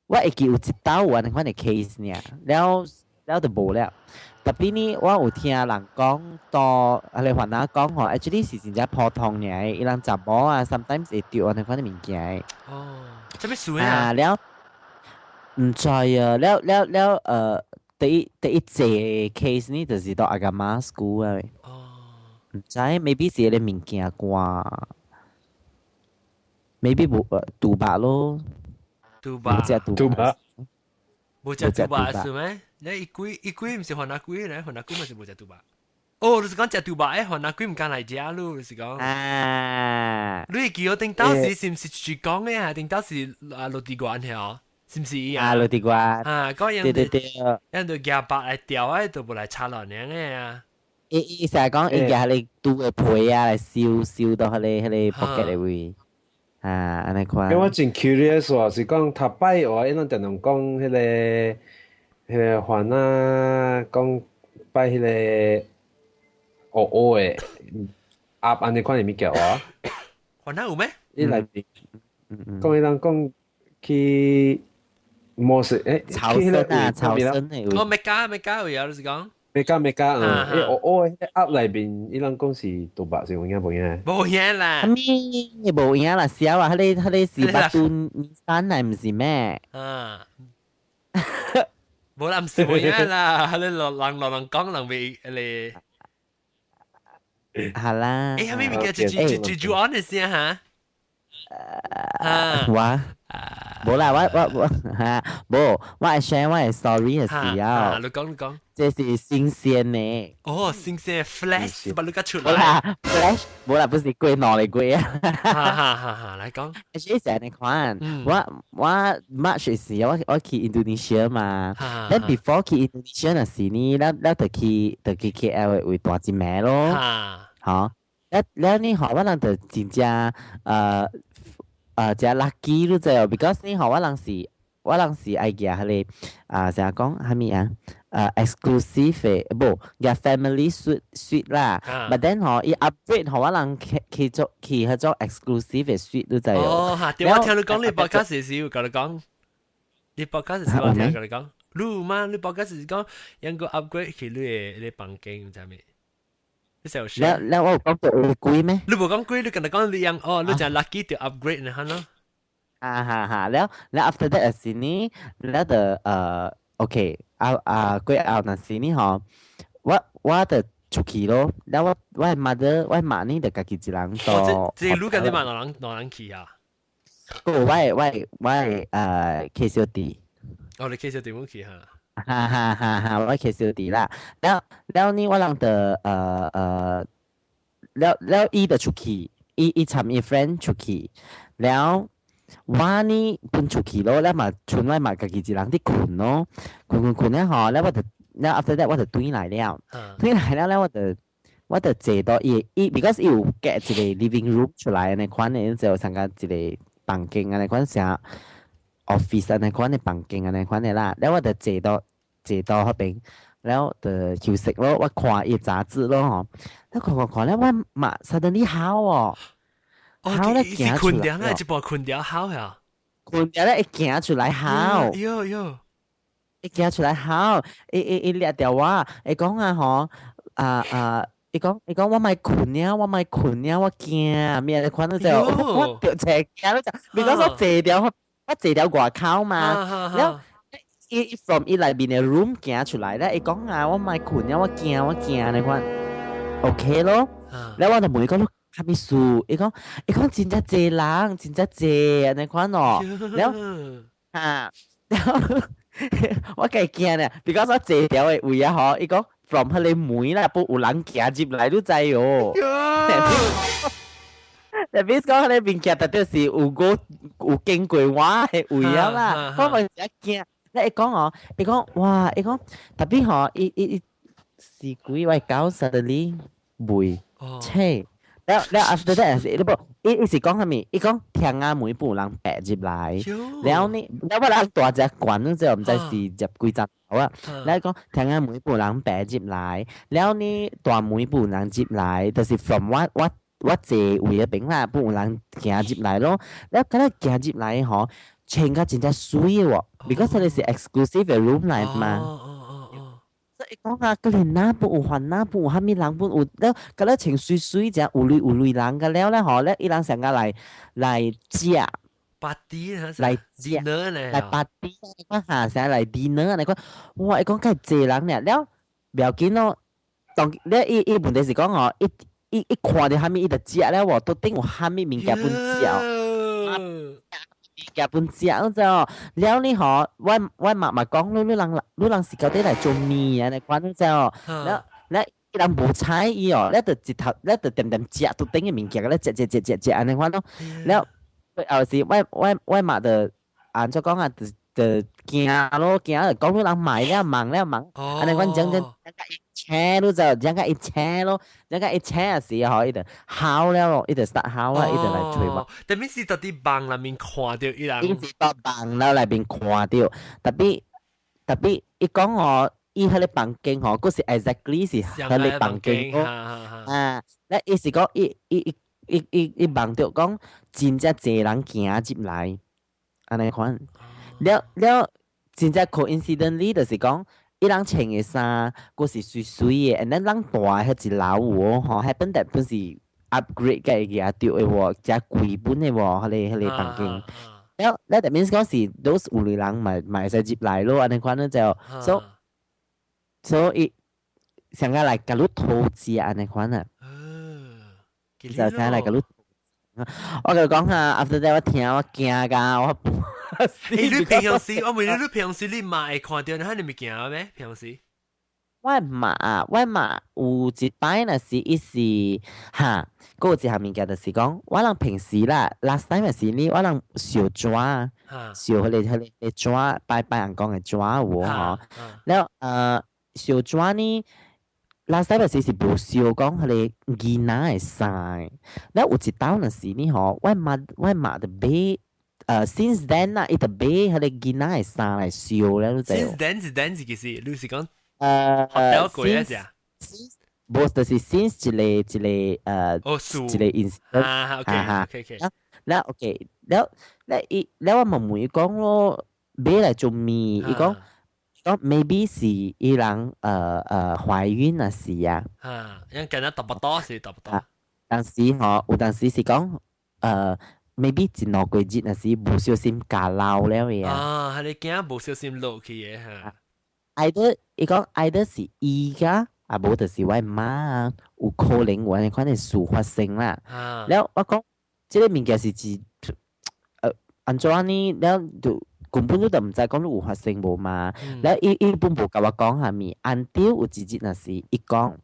我會記有一道有安尼款嘅 case 呢，了就無了。特別呢，我有聽人講到，你還哪講吼 ，actually 是真正普通嘅，伊人查某啊 ，sometimes 會丟安尼款嘅物件。哦，做咩事啊？了，唔知啊，了，第一隻 case 呢，就是到阿伽瑪 school 啊。哦。唔知 ，maybe 是啲物件啩 ，maybe 無杜巴咯。杜巴。冇只杜巴是咩？你一貴唔是還那貴咧？還那貴咪是冇只杜巴。哦，你是講只杜巴誒？還那貴唔敢嚟食咯？你是講。你記我定當時是唔是住講嘅啊？定當時落地關係是唔是啊？落地關。嗰樣對。人哋夾白嚟釣誒，都冇嚟插落嚟嘅啊。伊成日講伊夾你杜嘅皮啊，嚟燒到佢哋 pocket 嚟位。安尼款。我真 curious 喎，是講頭擺話，伊攏定定講迄個番啊，講擺迄個烏嘅鴨安尼款嘅物件喎。番啊有咩？伊內邊講伊人講去模式草生啊，草生嘅。我未加有嘢，你是講？咩家我噏裏邊伊人講是杜白是有影無影？冇影啦，咩無影啦，小啊，佢是巴頓山係唔是咩？啊，冇啦，唔是冇影啦，你人講人未你，係啦。誒，係咪咪叫住安嘅先嚇？啊，哇！冇啦，我嚇冇，我係 share 我係 story 嘅時候，你講，這是新鮮嘅。哦，新鮮 flash，把你個出冇啦，flash 冇啦，不是貴攞嚟貴啊！哈，來講。actually 成日看，我 March 時我去 Indonesia 嘛，但 before 去 Indonesia 嗰時呢，แล้ว就去 KL 會大隻咩咯？嚇，แล้วนี่หอว่าเราจะ真正只 lucky 咯，就 because นี่หอว่าเรา是愛嘅佢哋成日講係咪啊？exclusive 嘅，唔，嘅 family suite 啦。but then 嗬，伊 upgrade 好話人去去做 exclusive 嘅 suite 都就有。哦，嚇！點我聽你講你 podcast 時，我你講，你 podcast 時我聽你講，你嘛你 podcast 時講，有個 upgrade 去你房間，唔知咩？你成日แล้ว我講過會貴咩？你冇講貴，你跟你講你樣哦，你就 lucky 就 upgrade นะ咯。แล้ว after that 時呢，แล้ว就OK。貴後那時呢嗬，我就出去咯，แล้ว我 mother 我媽呢就自己一人到。這路跟你媽哪人去啊？我 K 小弟。哦，你 K 小弟冇去哈？我 K 小弟啦，แล้วนี่ว่าเราจะแล้วอีจะ出去，อีทำอี friend 出去，แล้วว่านี่เป็น出去咯，แล้วมาชวนไว้มากับกี่จีรังที่ขุนเนาะขุนเนี่ยหอแล้วว่าจะแล้ว after that ว่าจะตุ้ยไหนแล้วแล้วว่าจะเจออี because อยู่แกะจีเลย living room 出來ในควันเนี่ย就成個จีเลย房間啊ในควัน成 office 啊ในควันใน房間啊ในควันเนี่ย啦，แล้วว่าจะเจอ嗰邊，แล้ว就休息咯，我看伊雜誌咯嗬，แล้ว看แล้วว่ามา suddenly 好哦。哦，是困掉啦，一部困掉好呀，困掉咧，一行出來好，喲，一行出來好，一掠掉我，伊講啊嗬，伊講我咪困了，我驚，咩款都就我掉斜驚咯，就because 我坐掉外口嘛，แล้ว伊 from 伊內邊嘅 room 行出來咧，伊講啊，我咪困了，我驚你款 ，OK 咯，แล้ว我就問伊講。哈密樹，伊講真正濟人，真正濟你看哦，แล้ว我計驚咧 ，because 我濟條嘅位啊，嗬，伊講 from 佢哋門啦，不有人行入來都知哦。特別講佢哋邊行，特別是有經過我嘅位啊啦，我咪一驚，咧伊講哇，伊講特別嗬，伊是幾位搞實啲梅車。แล้ว after that อีสิ講係咪？伊講聽下每部人白入來，แล้วนี่แล้วว่าเราตัวจะกวนนึงจะ唔知是入幾層樓啊？แล้ว講聽下每部人白入來，แล้วนี่ตัว每部人入來，就是 from 我坐位嘅邊啦，部人行入來咯。แล้ว嗰個行入來嗬，穿個真正水喎 ，because 佢哋是 exclusive 嘅 room 嚟嘛。伊講啊，嗰連哪不有還哪不有，蝦米人不有，แล้วก็แล้ว情緒水只有類人嘅แล้ว咧，嗬咧，伊人成日嚟食 party 嚟 dinner 咧，嚟 party， 你講下成日嚟 dinner， 你講哇，伊講梗係濟人咧，แล้ว唔要緊咯，當咧伊問題是講哦，伊看到蝦米伊就食咧喎，到底有蝦米物件本食。夾半隻嗰啫，แล้วนี่หอว่ามา講รู้ลังสิเขาได้หลายจมมีอ่ะในควัน啫แล้วเรา冇ใช้อีอ๋อแล้วแต่จิตแล้วแต่เต็มเจ้าตัวเต็ง嘅物件แล้วเจ้ในควัน咯แล้วเอาสิว่ามาเดอ่านจะ講啊就驚咯驚講รู้ลัง買แล้วมั่งอันในควันจัง一車咯就จัง一車咯จัง一車啊時嗬伊就烤了咯伊就start烤啊伊就嚟吹嘛但係是到啲房裏面看到伊人伊是到房了內邊看到特別伊講我伊迄個房間吼佫是 exactly 是迄個房間啊咧伊是講伊望到講真正濟人行入來安尼款了真正 coincidentally 就是講伊人穿嘅衫，嗰是水水嘅，and then 人大係一老喎，吼，係本來本是 upgrade 嘅嘢掉嘅喎，只貴本嘅喎，佢哋房間。แล้ว that means 嗰時 those 有類人咪使接嚟咯，安尼款咧就 so 伊成個嚟甲你投資安尼款啊，就成個嚟甲你。我就講下 after that 我聽我驚㗎，我你平時我問你平時你嘛會看到你咪驚咩？平時我嘛有一擺若是伊是哈，嗰有一項物件就是講，我人平時啦 ，last time 若是呢，我人燒紙，燒佢哋紙，拜人講嘅紙喎嗬，แล้ว燒紙呢？last time 是無燒講佢哋囡仔嘅衫，แล้ว有一道若是呢嗬，我嘛就買since then 啦，伊就買佢哋囡仔嘅衫嚟燒咧，你知 ？since then 是幾時？你是講學到過一隻？無就是 since 一個一個 OK แล้ว OK แล้ว我問伊講咯，買嚟做咩？伊講。maybe 是伊人懷孕啊是啊，因緊得揼多是揼多，但是有當時是講maybe 一兩個月啊是無小心加漏了嘅啊，係你驚無小心落去嘅嚇。伊講是伊噶，啊無就是我媽有可能有安尼款嘅事發生啦。แล้ว我講，即個物件是安怎呢？แล้ว就。根本都唔知講有發生無嘛，แล้ว伊本無甲我講下咪，until 有一日若是伊講，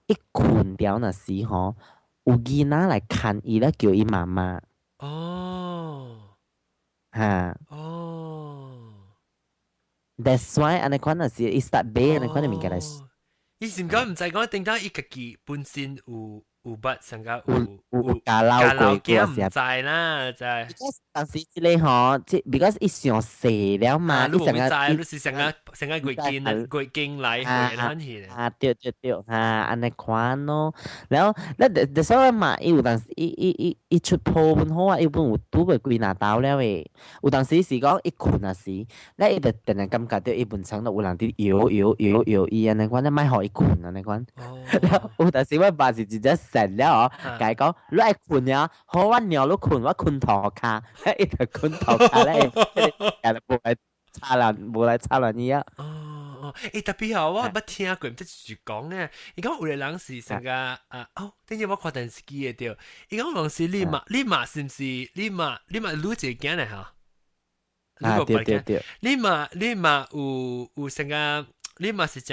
伊困掉若是吼，有囡仔來看伊咧，叫伊媽媽。哦，嚇。哦 That's why 安尼款若是伊 start 買安尼款嘅物件嚟。伊是唔講唔知講，定當伊家己本身有捌上個有加漏過唔知啦，就係。當時即個吼，即 because 伊上細了嘛，你成個你是成個月經來回安去啊，對嚇，安尼款咯。然後那所以嘛，伊有當時伊出鋪本好啊，伊本有拄過幾拿刀了誒。有當時是講伊困啊時，那伊就突然感覺到伊本身都有人啲搖伊安尼款，你咪互伊困安尼款。有當時我爸是直接神了哦，甲伊講你愛困啊，好我鳥你困，我困塗骹。一直困頭殼咧，人冇來插人伊啊！特別好，我捌聽過，唔知是講咧。伊講有個人是成個等陣我看電視機嘅對。伊講講是你嘛是唔是？你嘛愈一個囝嚟嚇？對。你嘛有成個，你嘛是只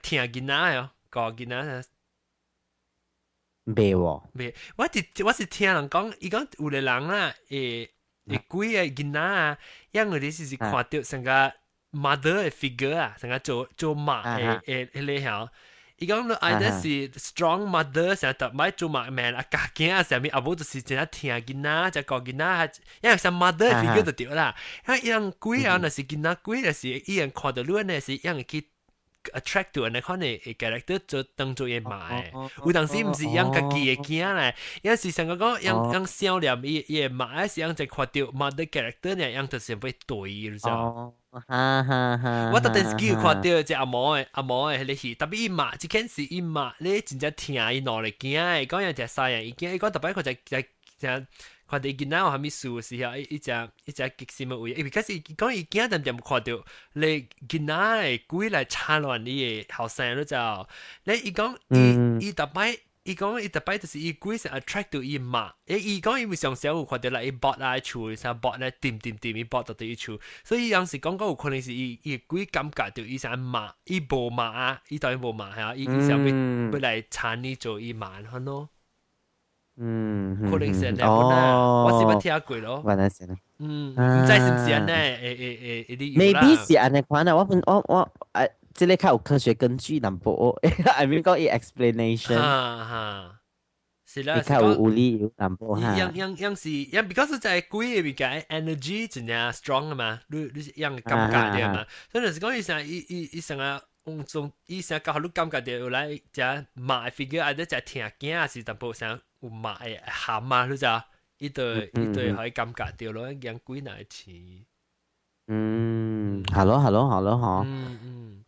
聽囡仔哦，教囡仔。袂喎，我是聽人講，伊講有個人啦，會幾個囡仔啊，因為你是看到成個 mother 嘅 figure 啊，成個做媽嘅迄個吼，伊講你愛得是 strong mother，成日特買做媽命啊，家囝啊，上面啊無就是真係聽囡仔，就教囡仔，因為像 mother 嘅 figure 就對啦，因為伊人幾啊，若是囡仔幾，若是伊人看到你呢是因為去。attract 到人哋可能嘅 character 做當做嘢買，有當時唔是養家己嘅囝咧，有時成個講養少年嘢買，是養就看到 mother character 咧，養就是會對，你知道？我特電視機看到只阿毛嘅迄個戲，特別伊媽，即件事伊媽咧真正聽伊攞嚟驚嘅，講人只殺人伊驚，伊講特別佢就看到伊囡仔有蝦米事嘅時候，伊只激心嘅位，因為嗰時講伊囝點點看到你囡仔嘅鬼來插亂你嘅後生都就，你伊講伊特別伊講伊特別就是伊鬼是 attract 到伊媽，伊講伊咪上時有看到啦，伊搏來厝，啥搏來掂伊搏到伊厝，所以有時講有可能是伊鬼感覺到伊想罵，伊無罵啊，伊當然無罵係伊想要來插你做伊罵可咯。可能是呢，我是捌聽過咯。原來是呢。唔知是唔是安呢？Maybe 是安尼款啊，我即個較有科學根據淡薄。I mean 講伊 explanation。是啦，較有理由淡薄哈。樣是because 就係鬼嘅物件 energy 真係 strong 啊嘛，你樣感覺啲嘛，所以就是講伊成日。伊成教你感覺到來只馬 figure，或者只聽見啊，是淡薄上有馬嘅喊啊，你知啊？伊對可以感覺到咯，養鬼嚟似。係咯，嗬。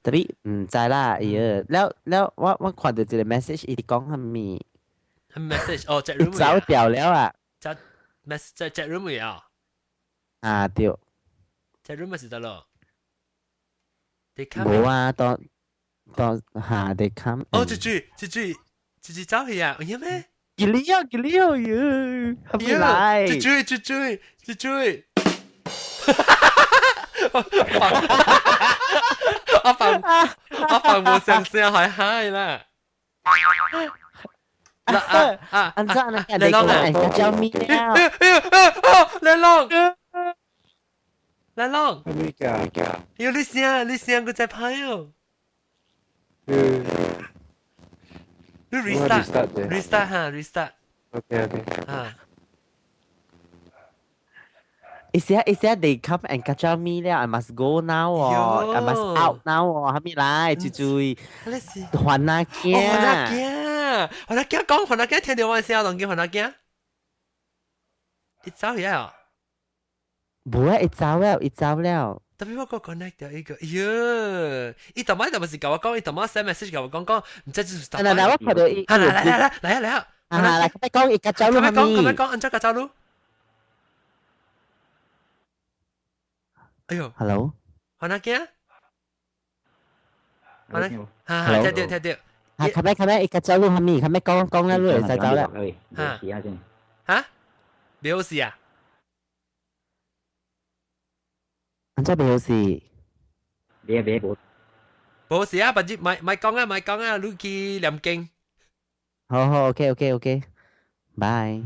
特別唔知啦，แล้ว我看到一個 message 伊講係咪 message 哦 chat room 走掉了啊，chat message chat room 未啊？啊對， chat room 是得咯。冇啊，當下they come。哦，豬走去啊？有咩？幾了喲，係咪來？豬。我放冇上聲係嗨啦。安怎呢？你講係叫咩了？來龍，係咪㗎？有你聲佢在拍哦。你 restart 哈 restart。OK。啊。Is there they come and catch me 了 I must go now I must out now 係咪來？注意，還那驚，講，聽到我聲，當見還那驚。一走嘢啊！冇啊，一走了。特別我個 connect 掉一個，喲！伊頭晚就唔是教我講，伊頭晚 send message 教我講，唔知就是特別。嗱，我看到伊，嚟啊！嚟，佢講伊個走路係咪？佢講，按照個走路。哎呦 ，Hello， 還那驚？還那，聽到。啊，佢咩？伊個走路係咪？佢咩講啦，路嚟就走啦。嚇？沒事啊？安怎沒事？冇事啊，不知咪講啊，你去念經。好 ，OK， bye。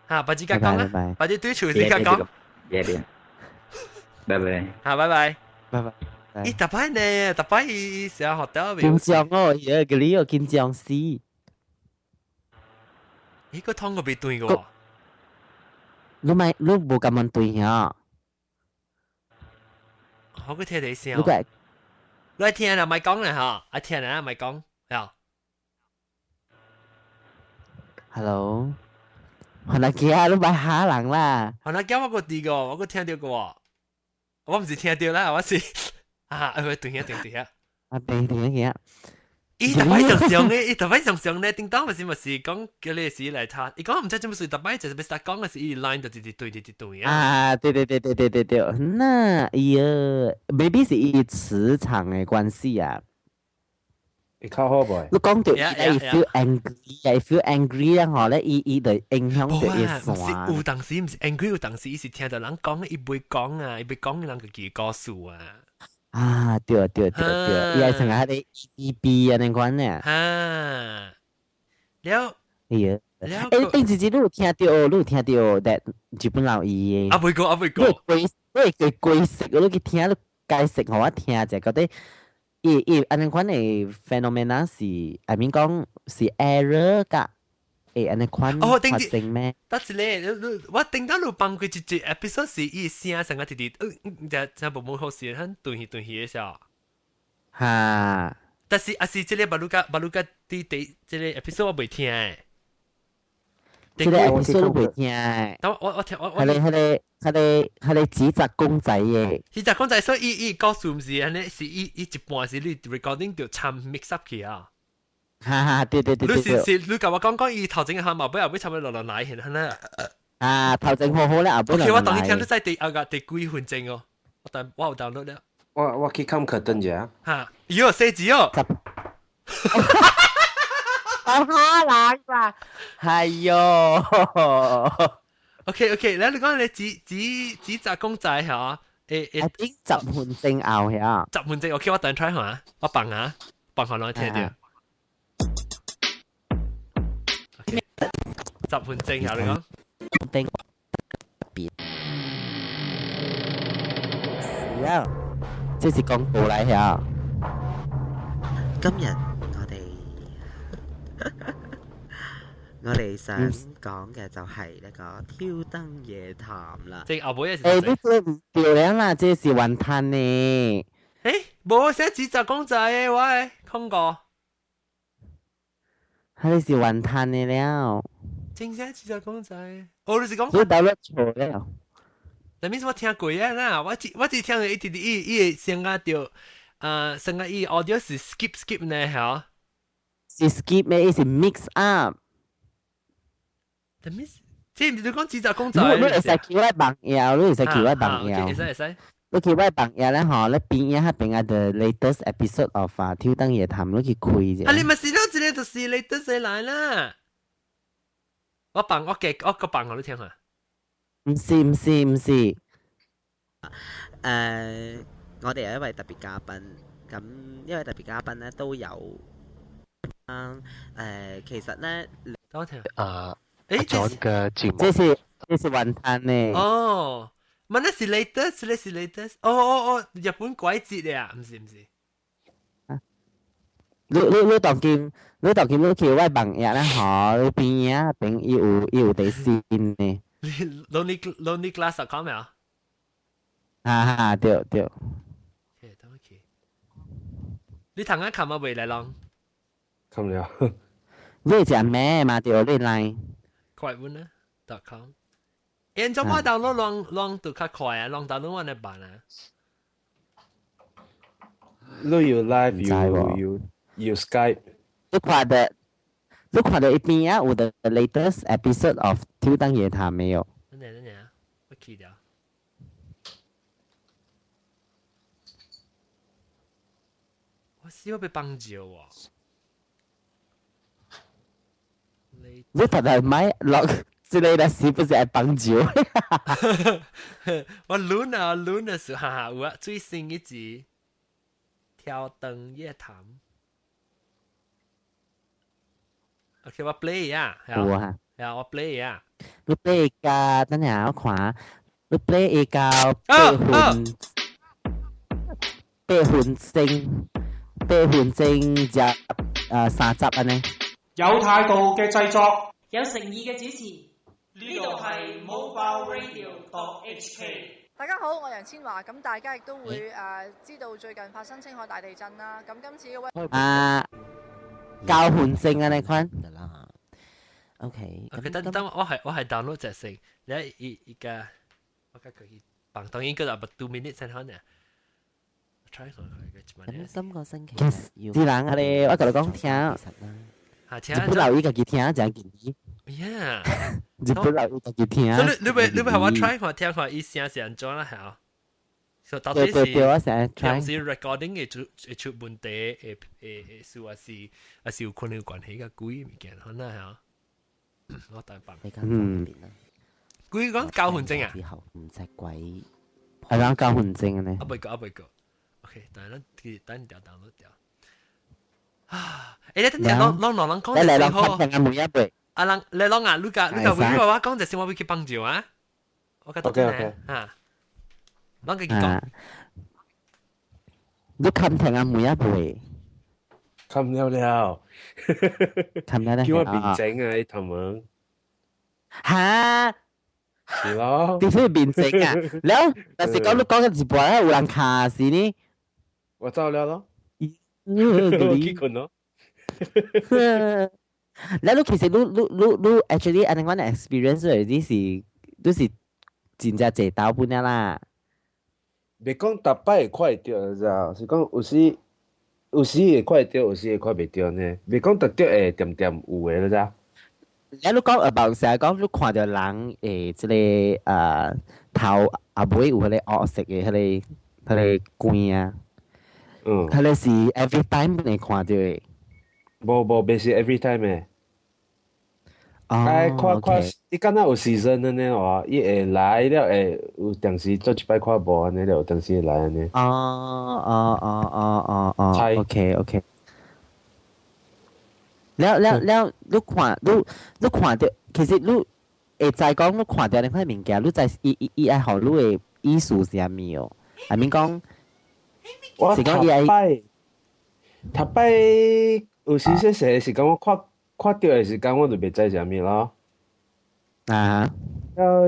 嚇，不知講啊，不知對處事講。拜拜。好，拜拜。咦，特擺呢？特擺伊成日學到未？緊張哦，而家你又緊張死。咦，個湯個被斷個喎。你冇咁樣斷呀？好個聽你聲。你聽啦，咪講啦嚇，我聽啦，咪講。呀。Hello。我那驚你咪嚇人啦。我那驚我個啲個，我個聽到個喎。我唔是聽到啦，我是佢斷下。啊，斷下。伊特擺上上咧，叮當咪是講叫你時嚟睇。伊講唔知做乜事，特擺就是要講嘅是伊 line 就直對啊。啊，對，那maybe 是伊磁場嘅關係啊。會較好噃。你講到伊 feel angry 啦，嗬咧，伊就影響到伊線。有當時唔是 angry，有當時伊是聽到人講，伊袂講啊，伊袂講人個句告訴啊。啊，對，伊係成日喺啲 EB 啊，你講咧。啊，了。係啊。誒，自己你有聽到that 日本人伊嘅。啊，袂講。你係貴食，你去聽，你解釋互我聽就覺得。安尼款嘅 phenomena 是，I mean 講是 error 噶，安尼款發生咩？但是咧，我頂到你放過一隻 episode 是伊聲成個直，就冇好事，很斷氣嘅時候。嚇！但是即個巴魯加啲即個 episode 我未聽誒。即個 episode 都未聽誒。但我聽我。係你紙紮公仔嘅。紙紮公仔，所以伊告訴唔是安尼，是伊一半是你 recording 就參 mix up 去啊。哈，對。你甲我講伊頭前嘅項目，尾後尾差唔多落來現啦。啊，頭前好好咧，後尾落來。我當你聽你在第幾分鐘哦？我有 download 了。我去看可等者。嚇，喲四字哦。哈難啦，係喲。OK，你講你紙紮公仔嚇，I think 10分鐘後呀。10分鐘 OK，我等 try 下，我放下來聽下。10分鐘後你講。定別。呀，即是廣告嚟呀。今日我哋想講嘅就係呢個挑燈夜談啦。即係後尾嘅時。呢個唔漂亮啦，這是雲吞呢。冇寫紙紮公仔喂，通過。係是雲吞嘅了。正寫紙紮公仔，你是講。我打咗錯了。但係我聽過啊啦，我只聽到伊嘅聲啊，就成個伊 audio 是 skip 呢嚇？是 skip 咩？是 mix up。即係你講指責公仔。你會使叫我朋友，你會使叫我朋友。會使。你叫我朋友咧，嗬，你邊一下邊啊 the latest episode of 挑燈夜談，你去開啫。你咪試多一個就是 latest 嚟啦。我個朋友都聽下。唔是。我哋有一位特別嘉賓，咁呢位特別嘉賓咧都有其實咧，等我聽John 嘅節目，這是雲吞呢。哦，唔係，那是 latest。哦，日本鬼節嚟啊，唔是。你當見你叫我朋友咧，嗬，你邊啊邊有得先呢？Lonely Glass.com 啊？對。你頭先琴日未嚟浪？看了。你係咩嘛？對，你嚟。快揾啊！.com。誒，做乜 download 浪都較快啊？浪 download 我哋辦啊？你有 live 有 Skype。你看到一邊啊，有 the latest episode of 挑燈夜談沒有？等陣，我去掉。我希望被幫助喎。你睇睇買落之類的是不是係幫助？我 Luna 是哈有啊，最新一集挑燈夜談。OK， 我 play 呀，有啊，我 play 呀。你 play 個等下我看，你 play 個八分鐘就3集啊呢？有態度嘅製作，有誠意嘅主持。呢度係 mobileradio.hk。大家好，我楊千嬅。咁大家亦都會知道最近發生青海大地震啦。咁今次嘅9分鐘啊，你看。OK，等我係 download 隻先，你依家我家佢放當然個就2 minutes 先好呢。try 佢嘅乜嘢？今個星期要。是人啊你，我同你講聽。日本留意自己聽，就係建議。Yeah， 日本留意自己聽。你咪係我 try 看聽看，伊聲是安怎啦？係。所以到底是我成日 try。是 recording 會出問題，是有可能有關係嘅鬼物件，可能係。我大棒。你間房入邊啦。鬼講9分鐘啊？之後唔隻鬼。係講9分鐘啊呢？未個。OK， 但係等掉 download 掉。啊！誒，等陣啷講就先好。你每一輩。啊，啷你啷啊？你會話講就先，我會去幫助啊。我覺得呢嚇，啷個講？你看聽啊每一輩。看了。看了。叫我變整啊！你頭毛。嚇！是咯。點解變整啊？แล้ว但是講嘅字輩咧，有人卡是呢？我走了咯。我去困咯。แล้ว其實你 actually อันนั้นว่า experience 嚟都是真正濟到本啦。別講逐擺會快着，知道？是講有時會快着，有時會快袂着呢。別講逐着會點有誒，你知？แล้ว你講about 成日講你看到人即個頭阿妹有迄個惡食嘅迄個罐啊。佢哋是 every time 你看到嘅。無是 every time 嘅。看，伊敢若有season安尼喎，伊會來了會有當時做一擺看無安尼了，有當時會來安尼。OK。แล้ว你看到，其實你會知講你看到呢塊物件，你知伊愛互你嘅意思是啥物哦？I mean 講。我頭擺有時說是時間，我看到嘅時間，我就袂知啥物咯。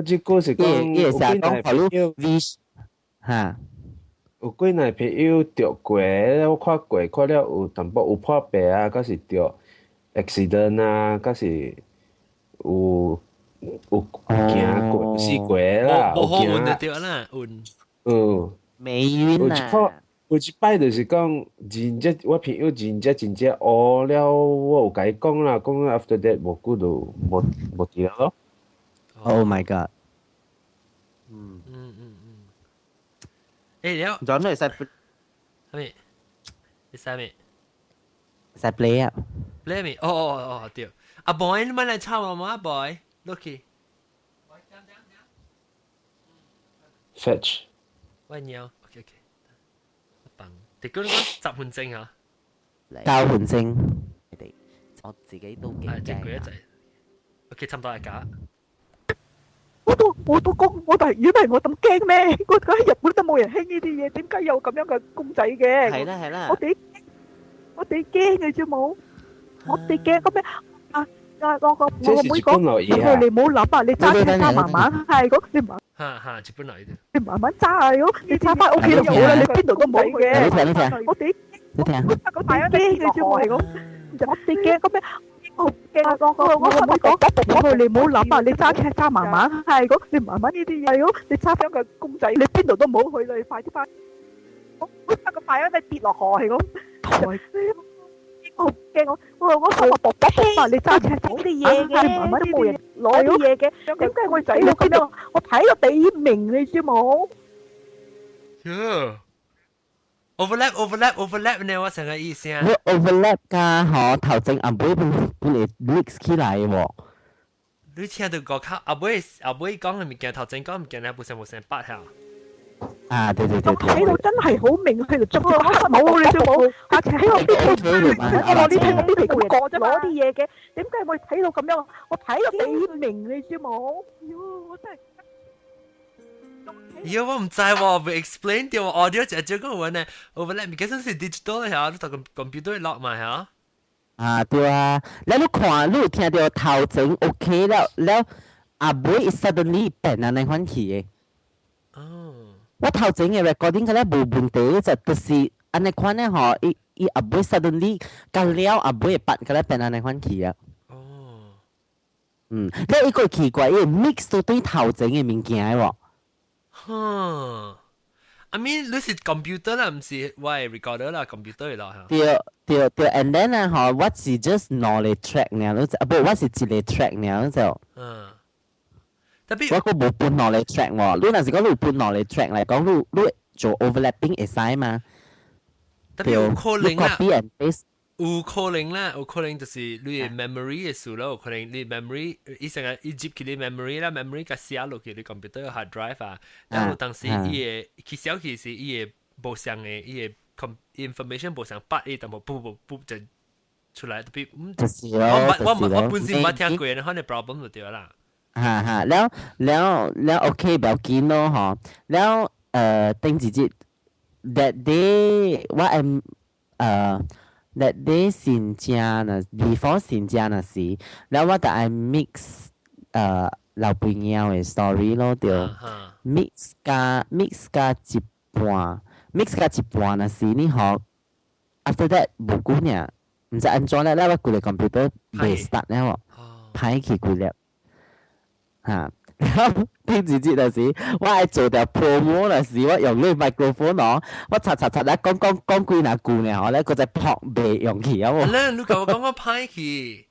即個是講有幾耐朋友嚇，有幾耐朋友着過，我看過，看了有淡薄有破病啊，還是着 accident 啊，還是有行過死過啦，有好運就對啦，運。霉運啊。有一擺就是講真正我朋友真正學了，我有甲伊講啦，講 after that 無久就無記咯。Oh my god！誒了，咗你使咩？你使咩？使 play 啊 ？play 咩？哦對。阿 boy 你咪嚟抄我嘛？阿 boy，Lucky。Fetch。喂鳥 ，OK， 棒。你講10分鐘啊？交換證。我自己都幾驚。一陣。OK，差唔多係假。我都講，我係如果唔係我咁驚咩？我覺得日本都冇人興呢啲嘢，點解有咁樣嘅公仔嘅？係啦。我哋驚嘅啫冇，我哋驚咁咩？我個妹講，你唔好諗啊！你揸車揸慢慢，係咁你慢。嚇，日本嚟嘅。你慢慢揸啊！如果你揸翻屋企就好啦，你邊度都冇嘅。我哋驚嘅啫冇係咁，我哋驚咁咩？我妹講，你唔好諗啊！你揸車揸慢慢，係咁你慢慢呢啲嘢，如果你揸翻個公仔，你邊度都冇去啦！你快啲翻。我個快啊！你跌落河係咁。我驚我心話搏啊！你揸車攞啲嘢嘅，慢慢都冇人攞啲嘢嘅，點解我仔咁樣？我睇到地明你知冇？overlap 呢？我成個意思啊。overlap 㗎，嗬頭正阿妹本嚟 mix 起來喎。你聽到個卡阿妹講嘅物件，頭正講物件咧，冇成八下。啊，對。我睇到真係好明，佢就捉住冇你都冇，阿姐喺我邊度我攞呢皮咁過啫，攞啲嘢嘅，點解會睇到咁樣？我睇到地明你知冇？我真係。我唔知喎，會 explain 掉 audio 就係講話呢 overlap，而家真係 digital 嚇，你同 computer 落埋嚇。啊，對啊，แล้วลูก看ลูก聽到頭前 OK แล้ว阿妹 suddenly 變啊ใน款氣嘅。我頭前嘅 recording 嘅咧冇問題，就是安尼款咧嗬，伊阿妹 suddenly 隔了阿妹嘅筆嘅咧變啊ใน款氣啊。แล้ว一個奇怪，伊 mix 到對頭前嘅物件喎。I mean 你是 computer 啦，唔是喂 recorder 啦 computer 啦。對，and then 啊嗬，我是 just 攞嚟 track 呢，不，我是一個 track 呢就。我個冇搬落嚟 track 喎，你若是講你搬落嚟 track 嚟講，你做 overlapping 會使嘛？特別有可能啦，有可能就是你嘅 memory 嘅事咯，有可能你 memory 伊成日伊接佢啲 memory 啦 ，memory 個寫落去你 computer hard drive 啊，然後當時伊嘅佢寫起時伊嘅無相嘅伊嘅 information 無相八伊，但冇不就出來特別就是咯，我本身冇聽過，可能 problem 就對啦。แล้วโอเคแบบกินเนาะฮะแล้วตั้งจิต that day ว่าthat day 新家น่ะ before 新家น่ะสิแล้วว่าแต่ I mix 老朋友嘅 story 咯เดี๋ยว mix กะ一半น่ะสินี่ฮะ after that 冇久เนี่ย唔知安裝แล้วว่ากูเลย computer ไม่ start แล้ว排起กูแล้ว嚇，聽住節嗰時，我係做條 promo 嗰時，我用呢個 microphone 咯，我查咧講幾那句呢，我咧嗰隻撲鼻用起啊喎。咧，你同我講我派去，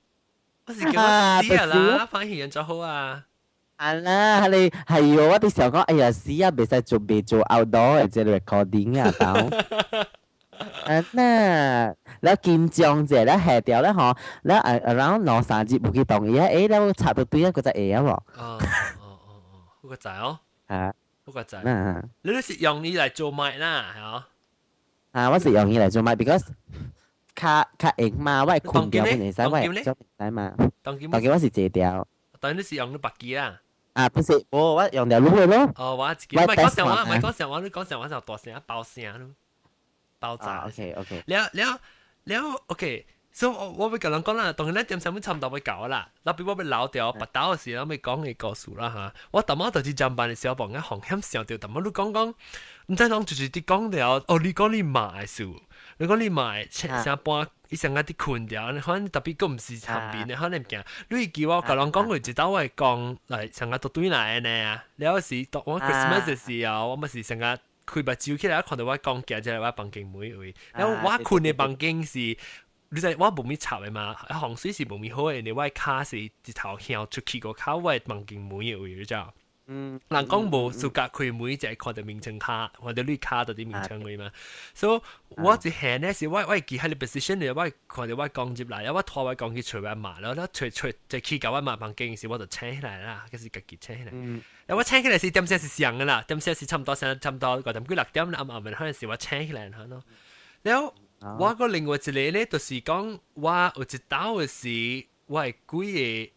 我是叫我死啊啦，派去人就好啊。係啦，你係喎，我啲時候講，哎呀死啊，未使做 outdoor 或者 recording 啊，到。嗱，แล้วกินจองเสร็จแล้วแห่เดียวแล้วหอแล้วaround นอ30บุกิตองอีแล้ว插到對一個隻嘢喎。好個仔哦。嚇。好個仔。你都是用伊嚟做麥啦，係嘛？我是用伊嚟做麥 because 較硬嘛，我係困掉本嚟使，我係做唔使嘛。當然我是借掉。當然你是用你白機啦。不是，我用條錄嘅咯。我自己。唔係講實話，你講實話就大聲爆聲咯。爆炸。OK。แล้วโอเค所以我會咁樣講啦，當然咧點上面差唔多會搞啦。嗱，比如我被撈掉拔刀嘅時候，咪講嘅故事啦嚇。我頭晚就是上班嘅時候，幫人紅險上掉，頭晚都講，唔知講就是啲講掉，你講你買數，你講你買成半，伊成日啲困掉，你可能特別個唔是旁邊嘅，可能唔驚。你叫我咁樣講，佢就我係講嚟成日讀對嚟呢啊。你有時讀我 Christmas 嘅時候，我咪是成日。開目睭起來，看到我講嘅就係我房間妹位，然後我困嘅房間是，你知我冇咪插嘅嘛，防水是冇咪好嘅，你我卡是直頭向出去個卡，我房間妹嘅位，你知道？人講冇數格開妹就係看到名稱卡，看到你卡到啲名稱位嘛，所以我一下呢是我記喺你 position 嚟，我看到我講接來，我拖我講去除我麻，然後除就去搞我麻房間時，我就請起來啦，嗰時自己請起來。我請起來是點先是上嘅啦，點先是差唔多個點幾6點啦，暗嗰陣時我請起來嚇咯。然後我個另外一個咧，就是講我有一道嘅是我係幾個。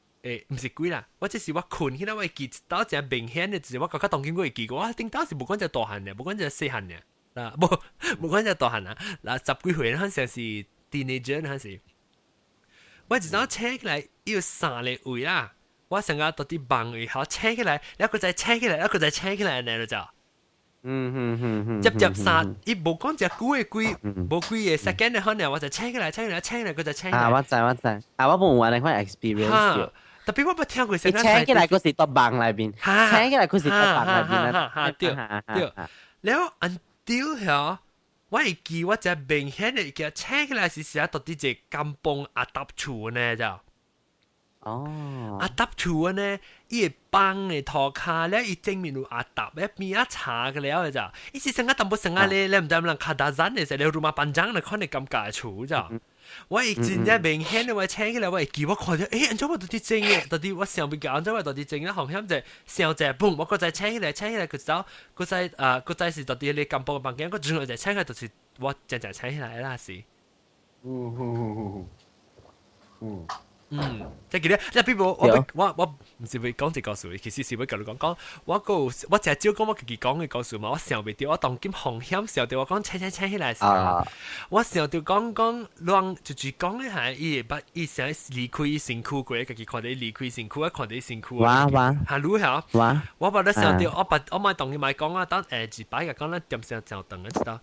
唔是鬼啦，我只是我困起來，我記到只明顯嘅，就是我覺得當見過記過，我頂到是冇講只大漢嘅，冇講只細漢嘅，嗱冇講只大漢啊，嗱10幾歲嗰陣時是 teenager 嗰陣時，我就當請起來要3個位啦，我成日到啲幫位後請起來，一個再請起來，一個再請起來呢就，接3，伊冇講只幾個冇幾個 second 嘅可能，我就請起來，佢就請起來。我知，我冇玩你款 experience。特別我冇聽過，你請起來嗰時到網裏邊，請起來嗰時到網裏邊啦。對，然後 until 嚇，我係記我只明顯嘅叫請起來是寫到啲隻金崩阿搭厝呢就。阿搭厝呢，伊幫嘅拖卡咧，伊正面有阿搭，一邊一查嘅了就。伊是成個淡薄成個咧，唔知人卡達zan嘅時，你如果班長嚟看你咁解厝就。我係真正明顯嘅，我請起來，我係記我看咗，安怎我到底正嘅，到底我上邊講安怎我到底正咧，好像就上隻嘣，我個再請起來，佢走，個再是到底你咁薄嘅房間，個轉來就請起來，就是我正請起來啦是。即係記得，即係譬如我唔是會講這個數，其實是會同你講，我淨係照講我自己講嘅個數嘛，我想唔到，我當今紅險想到我講請起來時候，我想到講亂就講一下，伊想離開身軀過，自己看到離開身軀，我看到身軀。嚇，如何？我把你想到，我咪當佢咪講啊，當自擺嘅講啦，點上就等一知道。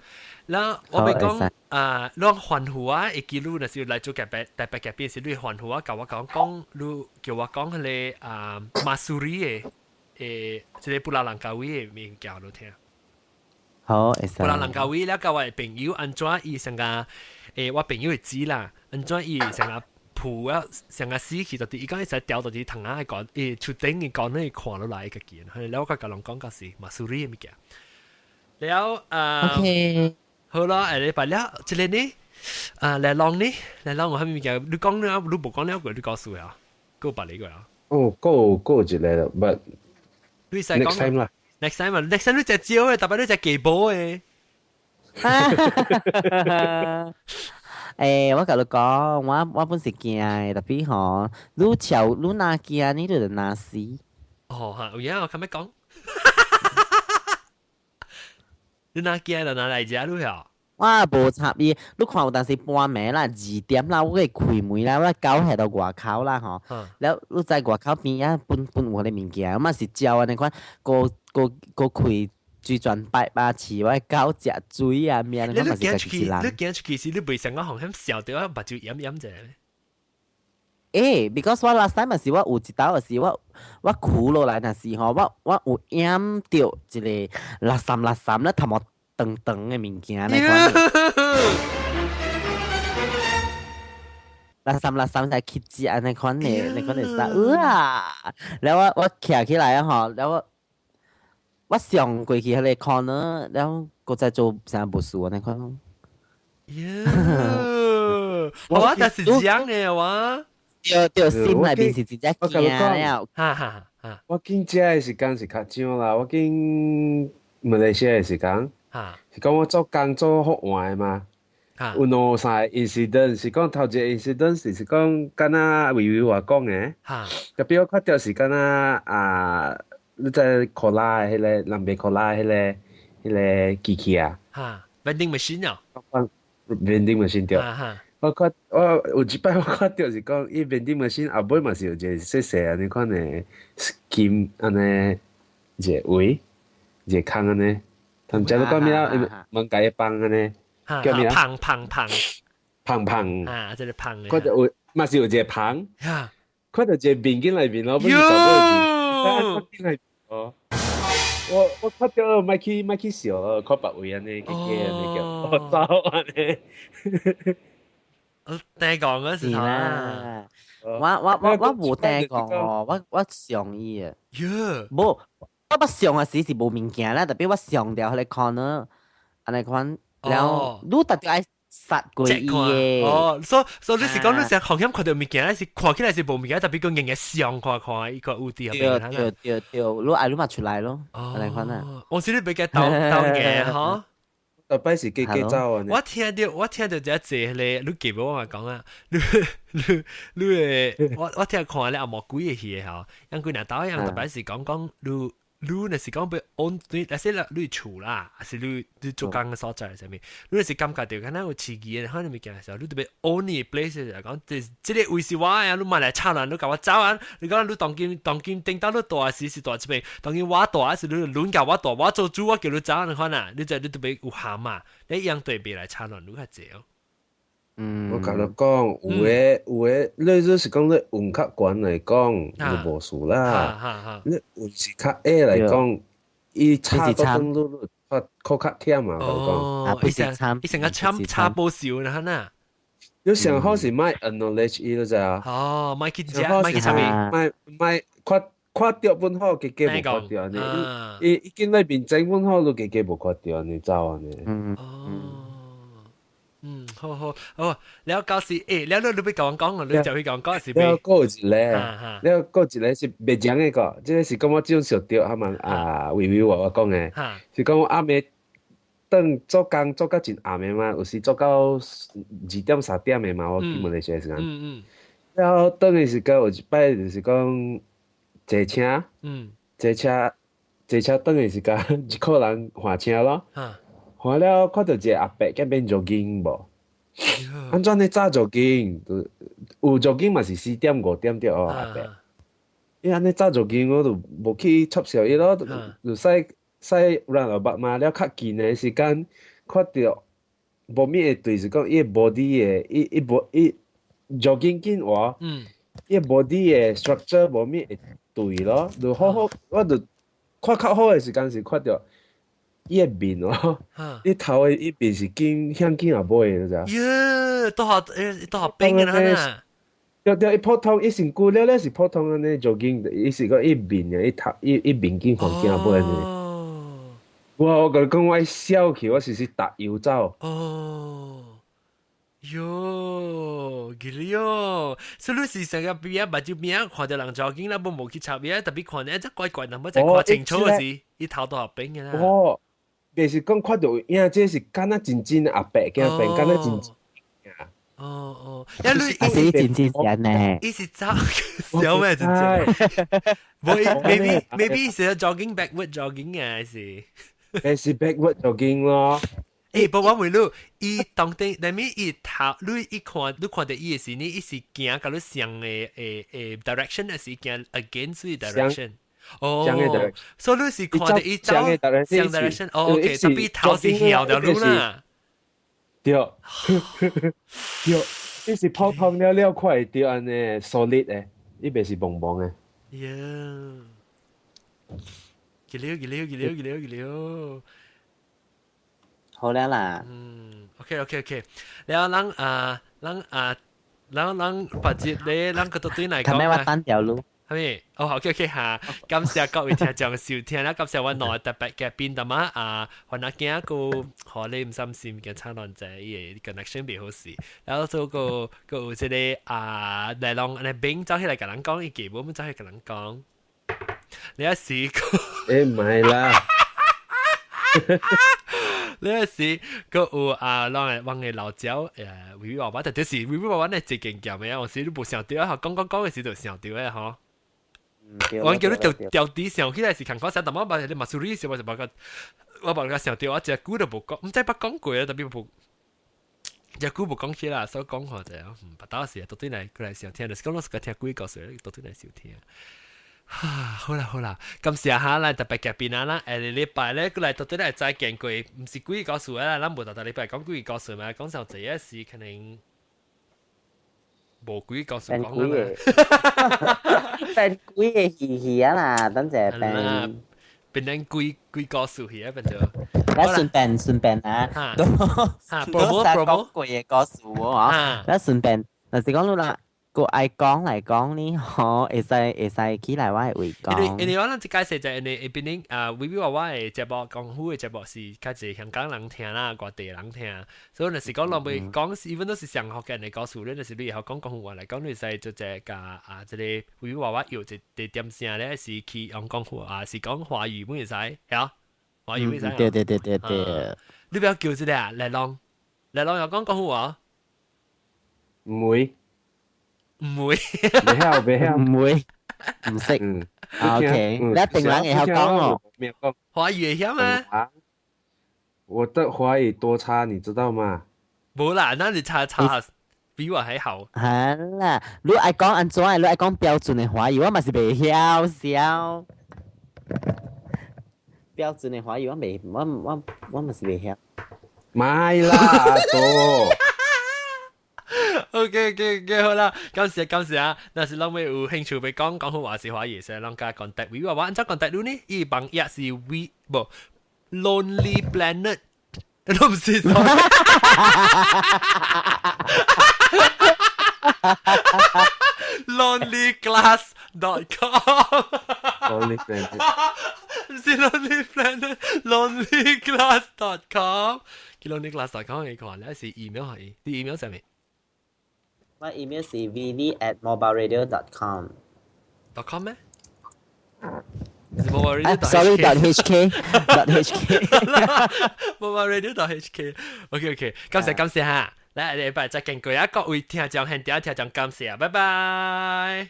然後我咪講亂環湖啊，一記錄那時嚟做嘅大白嘅邊時，你環湖啊，教我講，你叫我講佢馬蘇里嘅即係布拉蘭加威嘅名叫你聽。好，布拉蘭加威咧，教我朋友安怎伊成個我朋友會知啦，安怎伊成個鋪啊，成個死去到啲，伊講一直掉到啲藤啊，講出頂嘅講咧看落來嘅件，然後我教人講個是馬蘇里嘅物件。然後OK。好啦，你把了，這裡呢，來浪呢，我係咪叫你講了，你冇講了個，你告訴我，個把你個啊。個一個啦 ，but next time 啦。next time 你隻招嘅，特別你隻技寶嘅。我甲你講，我本是驚，特別吼，你哪驚，你就哪死。有嘢我咁樣講。你哪驚就哪來食你啊？我無插伊，你看有當時半暝啦，2點啦，我去開門啦，我狗下到外口啦吼，แล้ว你在外口邊啊，搬我哋物件，我嘛是照啊，你看個開水泉擺飼，我狗食水啊面，你嘛是家己人。你驚出去時，你袂成個紅響笑到目睭掩者。because 我 last time 嘛是我有一道是我哭落來那時候，我有掩到一個垃圾咧，頭毛長長嘅物件咧，垃圾在乞食安尼款咧，你款嚟曬，然後我徛起來啊吼，然後我上過去迄個 corner，然後個再做啥無事安尼款。我就是這樣嘅我。對心內邊是真正驚了，我見遮嘅時間是較少啦，我見馬來西亞嘅時間，是講我做工做學完嘛，有兩三 incident 是講頭一個 incident 是講敢若微話講嘅，特別我看到是敢若你在科拉迄個南邊科拉迄個機器啊，vending machine 啊，vending machine 對。我有一擺我看到是講，伊vending machine後尾嘛是有一個細細安尼款誒 scheme 安尼一個位，一個坑安尼，他們叫做講咩啊？問解幫安尼，叫咩啊？胖啊，即係胖嘅。佢就有嘛是有一個胖，佢就一個面巾內面咯，不是走過去，面巾內面哦。我看到咪去笑咯，看別位安尼，嘅安尼叫我走安尼。我聽講嗰時候啦，我冇聽講哦，我上意啊，冇，我上嘅時是冇物件啦，特別我上掉佢哋看咯，安尼看，然後你特別愛殺過伊嘅，哦，所以你是講你成行險看到物件，是看起來是冇物件，特別個硬嘅上看一個有啲入邊，對，你愛你咪出來咯，安尼看啊，我知你比較鬥嘅嗬。特別是雞走啊！我聽到只隻咧，你記唔我話講啊？我聽看咧，阿莫鬼嘅戲嗬，因佢嗱導演特別是講你那是講俾安，那些啦，你厝啦，還是你做工嘅所在上面，你是感覺到可能有刺激嘅，可能物件嘅時候，你特別安嘅 place 嚟講，即個位是我啊，你買嚟炒人，你甲我走啊，你講你當今頂到你大時大這邊，當今我大是你亂甲我大，我做主我叫你走，你看啊，你特別有鹹嘛，你一樣對比來炒人，你較濟。我甲你講，有誒，你是講你運較懸來講，就無事啦。你運是較矮來講，伊差到等你靠較忝嘛，我講。伊成個差無少啦，呐。你上好是賣 acknowledge 伊，你知啊？哦，賣去食，賣去啥物？賣看到本好，家家無看到呢。伊見那邊整本好，你家家無看到呢，走呢。好，แล้วก็สิแล้ว你ไป講啊，你就去講是แล้วก็一個是別講嘅個，即係講我這種小調係嘛維我講嘅，是講我暗暝等做工做到真暗暝嘛，有時做到2點3點嘅嘛，我基本嚟說時間。然後等嘅時間有一擺就是講坐車，坐車等嘅時間一個人換車咯。看了看到一個阿伯嗰邊jogging無，安怎呢早jogging？有jogging嘛是4點5點着哦阿伯。伊安尼早jogging我就無去插小伊咯，就使讓後白嘛了較近嘅時間，看到無咩會對是講伊 body 嘅伊 jogging 緊話，伊 body 嘅 structure 無咩會對咯，就好好我就看較好嘅時間是看到。伊個面哦，伊頭嘅伊面是緊向緊後尾嘅，你知？耶，都好冰嘅啦。對，伊普通，伊身軀了是普通嘅呢，jogging，伊是個伊面嘅，伊頭伊面緊向緊後尾呢。我甲你講，我笑起，我是踏油走。喲，幾了所以你是成個邊目睭邊看到人 jogging 啦，冇去插邊，特別看呢，即怪怪，能冇再看清楚嘅時，伊頭都好冰嘅啦。袂是講看到影，這是敢若真正阿伯驚病，敢若真正。你是真正人呢？伊是走小咩真正？maybe 是 jogging backward jogging 嘅是。誒是 backward jogging 咯。不我問你，伊當定，但係伊頭，你看到伊嘅時，你伊是行到你上嘅direction，還是行 against direction？哦，所以你是看到伊走上 direction，哦 ，OK， 特別頭是搖條路啦。對，伊是普通了看會到安尼 solid 嘅，伊袂是蹦蹦嘅。呀，幾了。好了啦。OK， แล้ว咱把節咧，咱個到對嚟講啊。係咪話單條路？係咪？哦 ，OK 嚇，感謝各位聽眾收聽啦，感謝我內特別嘅邊度嘛可能驚個可能唔心心嘅差浪仔嘅 connection 別好事，然後做個即係嚟浪嚟邊走起嚟同人講，伊基本走去同人講，你一試過？唔係啦。你有時個有往嘅老椒微娃娃，但係是微娃娃咧最勁嘅咩？我時都冇想到啊，講嘅時就想到嘅嗬。我叫你掉地上起來是看講啥，但我把你馬蘇里時我就把個想到，我隻股都冇講，唔知把講過啊，特別冇隻股冇講起啦，所以講下就不打時到底嚟過嚟想聽，就是講老師個聽鬼故事，到底嚟想聽。好啦，感謝下啦，特別嘅邊啦，禮拜咧過嚟到底嚟再見過，唔是鬼故事啦，咱冇特禮拜講鬼故事嘛，講上這一時可能冇鬼故事講啦。變鬼嘅戲啊啦，等陣變。變成幾個數去啊，變咗。嗱順便啊，都講過嘢個數喎，嗱順便，嗱是講啦。個愛講嚟講呢，會使起來我係會講。你可能一解釋就係你變成微娃娃嘅節目，講好嘅節目是較濟香港人聽啦，外地人聽。所以若是講落尾講，even 都是上學嘅人嚟講數咧，若是你以後講廣東話嚟講，你使就隻個即係微娃娃有一點聲咧，是去用廣東話，是講華語冇會使，係華語冇使。對。你不要叫這個啊，嚟浪又講廣東話。唔會。唔會，唔會，唔識。OK，你一定冷以後講哦。華語會曉嗎？我的華語多差，你知道嗎？冇啦，那你差比我還好。係啦，你愛講安怎？你愛講標準的華語，我嘛是袂曉笑。標準的華語我嘛是袂曉。買啦，都。OK， 好啦，今時啊，那是啷位有興趣要講好話是華語，所以啷家 contact 微娃娃，按照 contact 你呢？伊幫也是Lonely Planet， 都唔是。lonelyglass.com。Lonely Planet， 唔是 Lonely Planet，lonelyglass.com。lonelyglass.com 你看，你是 email 係，你 email 上面。我 email 是 vv@mobileradio.com。.com 咩？Sorry.hk。mobileradio.hk。OK， 感謝嚇，嚟禮拜再見各位各位聽眾，聽眾感謝，拜拜。